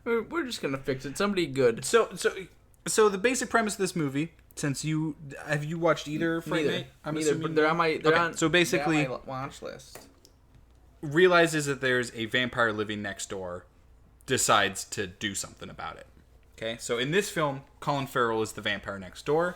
[SPEAKER 1] We're just gonna fix it. Somebody good.
[SPEAKER 2] So the basic premise of this movie, since have you watched either Fright Night?
[SPEAKER 1] Neither, but they're on my. They're
[SPEAKER 2] Okay,
[SPEAKER 1] on.
[SPEAKER 2] so basically-
[SPEAKER 1] they're on my watch list.
[SPEAKER 2] Realizes that there's a vampire living next door, decides to do something about it. Okay, so in this film, Colin Farrell is the vampire next door.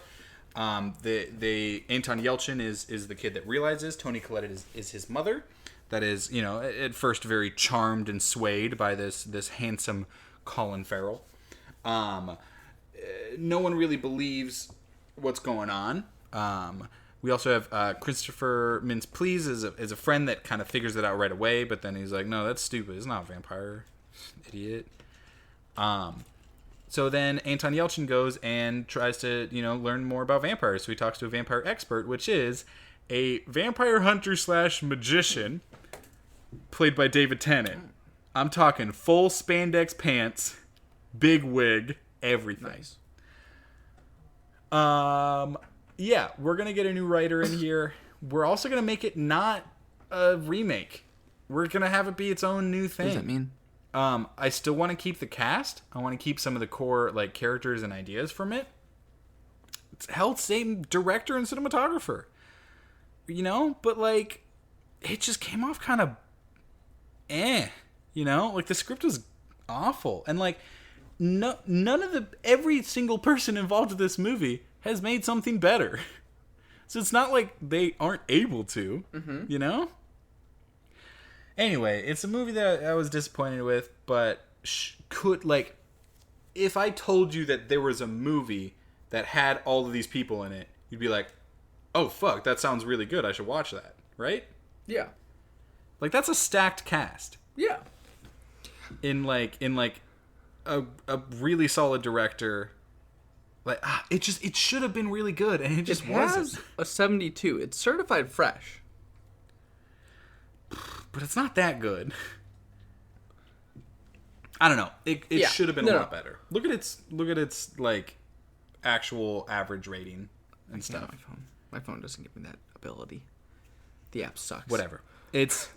[SPEAKER 2] The Anton Yelchin is the kid that realizes. Toni Collette is his mother. That is, at first very charmed and swayed by this handsome Colin Farrell. No one really believes what's going on. We also have Christopher Mintz-Please as a friend that kind of figures it out right away, but then he's like, no, that's stupid. It's not a vampire. Idiot. So then Anton Yelchin goes and tries to, learn more about vampires. So he talks to a vampire expert, which is a vampire hunter / magician played by David Tennant. I'm talking full spandex pants, big wig, everything.
[SPEAKER 1] Nice.
[SPEAKER 2] Yeah, we're going to get a new writer in here. We're also going to make it not a remake. We're going to have it be its own new thing.
[SPEAKER 1] What does that mean?
[SPEAKER 2] I still want to keep the cast. I want to keep some of the core characters and ideas from it. It's held same director and cinematographer. But it just came off kind of the script was awful. And none of every single person involved in this movie has made something better. So it's not like they aren't able to, Anyway, it's a movie that I was disappointed with, but if I told you that there was a movie that had all of these people in it, you'd be like, oh fuck, that sounds really good. I should watch that, right?
[SPEAKER 1] Yeah.
[SPEAKER 2] That's a stacked cast.
[SPEAKER 1] Yeah.
[SPEAKER 2] In a really solid director. It should have been really good, and it just wasn't.
[SPEAKER 1] Has a 72. It's certified fresh.
[SPEAKER 2] But it's not that good. I don't know. It should have been a lot better. Look at its actual average rating and stuff.
[SPEAKER 1] My phone doesn't give me that ability. The app sucks.
[SPEAKER 2] Whatever. It's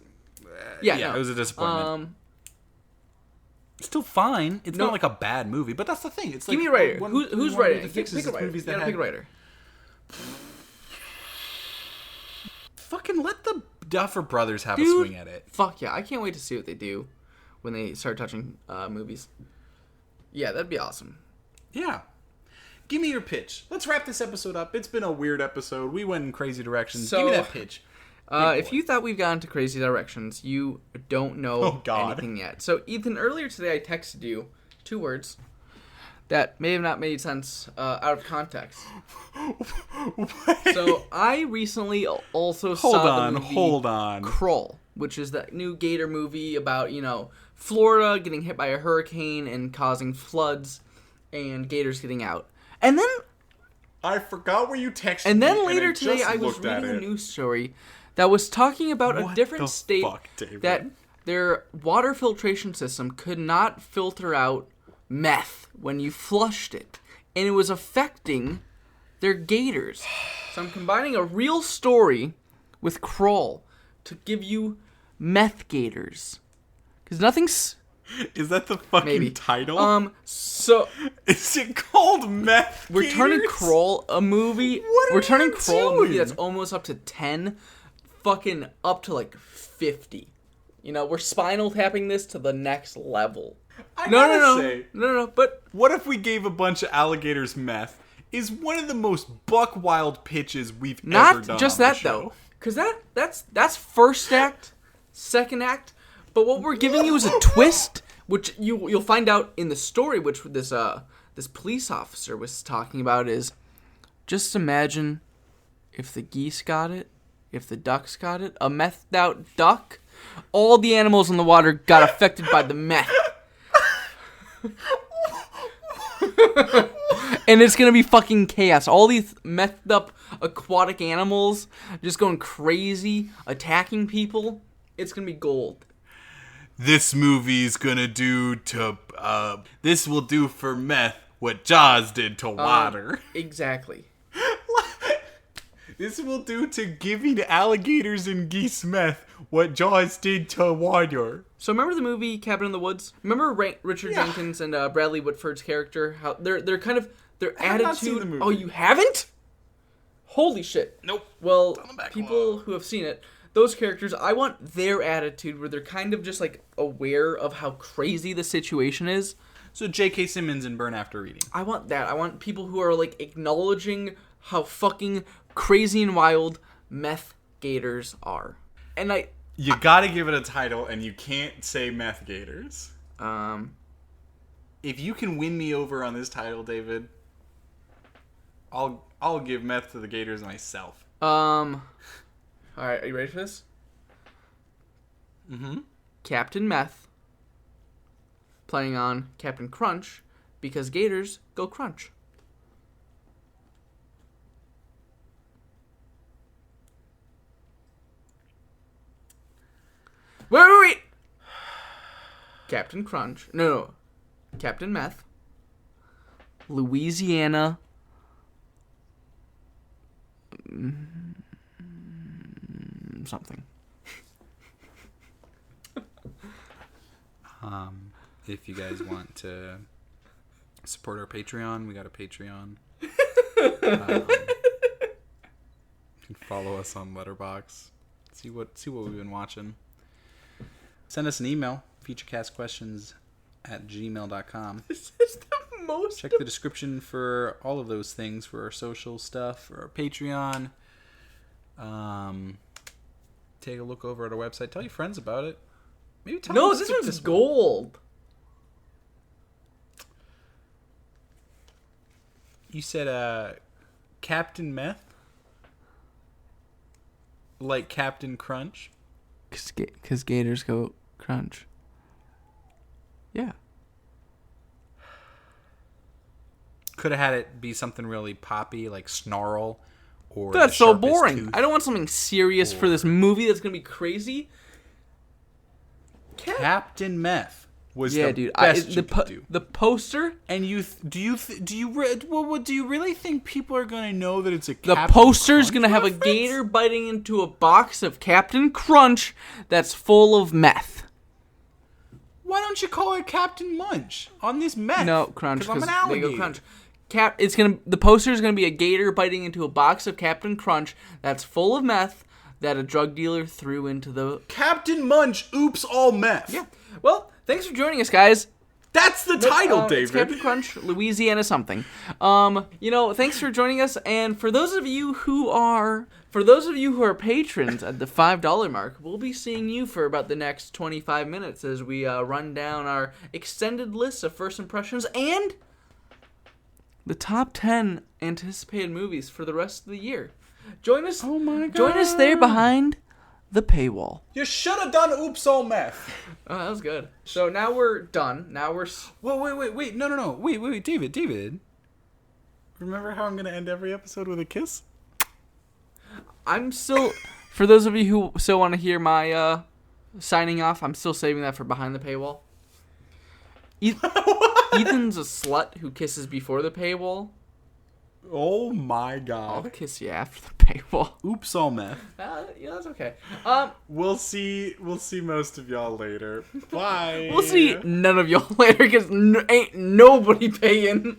[SPEAKER 1] it
[SPEAKER 2] was a disappointment. Still fine. It's not like a bad movie, but that's the thing. It's
[SPEAKER 1] give me a writer. Who's writing? Pick a writer. Pick a writer.
[SPEAKER 2] Fucking let the Duffer Brothers have a swing at it.
[SPEAKER 1] Fuck yeah. I can't wait to see what they do when they start touching movies. Yeah, that'd be awesome.
[SPEAKER 2] Yeah. Give me your pitch. Let's wrap this episode up. It's been a weird episode. We went in crazy directions. Give me that pitch.
[SPEAKER 1] If you thought we've gone to crazy directions, you don't know anything yet. So, Ethan, earlier today I texted you 2 words that may have not made sense out of context. So, I recently also saw the movie Crawl, which is that new Gator movie about, Florida getting hit by a hurricane and causing floods and gators getting out. And then...
[SPEAKER 2] I forgot where you texted me.
[SPEAKER 1] And then later today I was reading a news story that was talking about a different state that their water filtration system could not filter out meth when you flushed it. And it was affecting their gators. So I'm combining a real story with Crawl to give you meth gators. Because nothing's...
[SPEAKER 2] Is that the fucking title?
[SPEAKER 1] So...
[SPEAKER 2] Is it called Meth
[SPEAKER 1] We're turning Crawl a movie... We're turning Crawl a movie that's almost up to 10... fucking up to 50. We're spinal tapping this to the next level. No, but
[SPEAKER 2] what if we gave a bunch of alligators meth? Is one of the most buck wild pitches we've ever done.
[SPEAKER 1] Not just that though, because that's first act, second act. But what we're giving you is a twist, which you'll find out in the story, which this police officer was talking about. Is just imagine if the geese got it. If the ducks got it, a methed out duck, all the animals in the water got affected by the meth. And it's gonna be fucking chaos. All these methed up aquatic animals just going crazy, attacking people. It's gonna be gold.
[SPEAKER 2] This movie's gonna do to, this will do for meth what Jaws did to water.
[SPEAKER 1] Exactly.
[SPEAKER 2] This will do to giving alligators and geese meth what Jaws did to water.
[SPEAKER 1] So remember the movie Cabin in the Woods? Remember Richard Jenkins and Bradley Whitford's character? How they're kind of their attitude.
[SPEAKER 2] Not seen the movie.
[SPEAKER 1] Oh, you haven't? Holy shit!
[SPEAKER 2] Nope.
[SPEAKER 1] Well, people who have seen it, those characters, I want their attitude where they're kind of just aware of how crazy the situation is.
[SPEAKER 2] So J.K. Simmons in Burn After Reading.
[SPEAKER 1] I want that. I want people who are acknowledging how fucking crazy and wild meth gators are. And
[SPEAKER 2] you gotta give it a title, and you can't say meth gators.
[SPEAKER 1] If
[SPEAKER 2] you can win me over on this title, David, I'll give meth to the gators myself.
[SPEAKER 1] All right, are you ready for this?
[SPEAKER 2] Mm-hmm.
[SPEAKER 1] Captain Meth playing on Captain Crunch because gators go crunch. Wait. Captain Crunch. No. Captain Meth. Louisiana. Something.
[SPEAKER 2] If you guys want to support our Patreon, we got a Patreon. You can follow us on Letterboxd. See what we've been watching. Send us an email, featurecastquestions@gmail.com.
[SPEAKER 1] This is the most...
[SPEAKER 2] Check the description for all of those things, for our social stuff, for our Patreon. Take a look over at our website. Tell your friends about it. Maybe tell them to
[SPEAKER 1] this
[SPEAKER 2] skip
[SPEAKER 1] one's
[SPEAKER 2] one.
[SPEAKER 1] gold.
[SPEAKER 2] You said Captain Meth? Like Captain Crunch?
[SPEAKER 1] Because gators go crunch. Yeah.
[SPEAKER 2] Could have had it be something really poppy, like Snarl, or
[SPEAKER 1] That's
[SPEAKER 2] The
[SPEAKER 1] so
[SPEAKER 2] Sharpest
[SPEAKER 1] boring.
[SPEAKER 2] Tooth.
[SPEAKER 1] I don't want something serious for this movie that's going to be crazy.
[SPEAKER 2] Captain Meth was
[SPEAKER 1] Yeah,
[SPEAKER 2] the
[SPEAKER 1] dude.
[SPEAKER 2] best you could do.
[SPEAKER 1] The poster...
[SPEAKER 2] And do you really think people are gonna know that it's a
[SPEAKER 1] The
[SPEAKER 2] Captain
[SPEAKER 1] poster's
[SPEAKER 2] Crunch
[SPEAKER 1] gonna have a
[SPEAKER 2] reference?
[SPEAKER 1] gator biting into a box of Captain Crunch that's full of meth.
[SPEAKER 2] Why don't you call it Captain Munch on this meth?
[SPEAKER 1] No, Crunch,
[SPEAKER 2] because I'm an
[SPEAKER 1] they
[SPEAKER 2] alligator.
[SPEAKER 1] go Crunch. The poster's gonna be a gator biting into a box of Captain Crunch that's full of meth that a drug dealer threw into the...
[SPEAKER 2] Captain Munch, oops, all meth.
[SPEAKER 1] Yeah. Well, thanks for joining us, guys.
[SPEAKER 2] That's the title,
[SPEAKER 1] It's
[SPEAKER 2] David.
[SPEAKER 1] Captain Crunch, Louisiana something. Thanks for joining us. And for those of you who are patrons at the $5 mark, we'll be seeing you for about the next 25 minutes as we run down our extended list of first impressions and the top 10 anticipated movies for the rest of the year. Join us.
[SPEAKER 2] Oh my God.
[SPEAKER 1] Join us there behind the paywall.
[SPEAKER 2] You should have done oops, all meth.
[SPEAKER 1] Oh, that was good. So now we're done. Now we're...
[SPEAKER 2] Wait. No. Wait, David. Remember how I'm going to end every episode with a kiss?
[SPEAKER 1] I'm still... For those of you who still want to hear my signing off, I'm still saving that for behind the paywall. Ethan's a slut who kisses before the paywall.
[SPEAKER 2] Oh my
[SPEAKER 1] I'll
[SPEAKER 2] God.
[SPEAKER 1] kiss you after the paywall.
[SPEAKER 2] Oops, all meth.
[SPEAKER 1] That's okay.
[SPEAKER 2] We'll see most of y'all later. Bye.
[SPEAKER 1] We'll see none of y'all later because ain't nobody paying.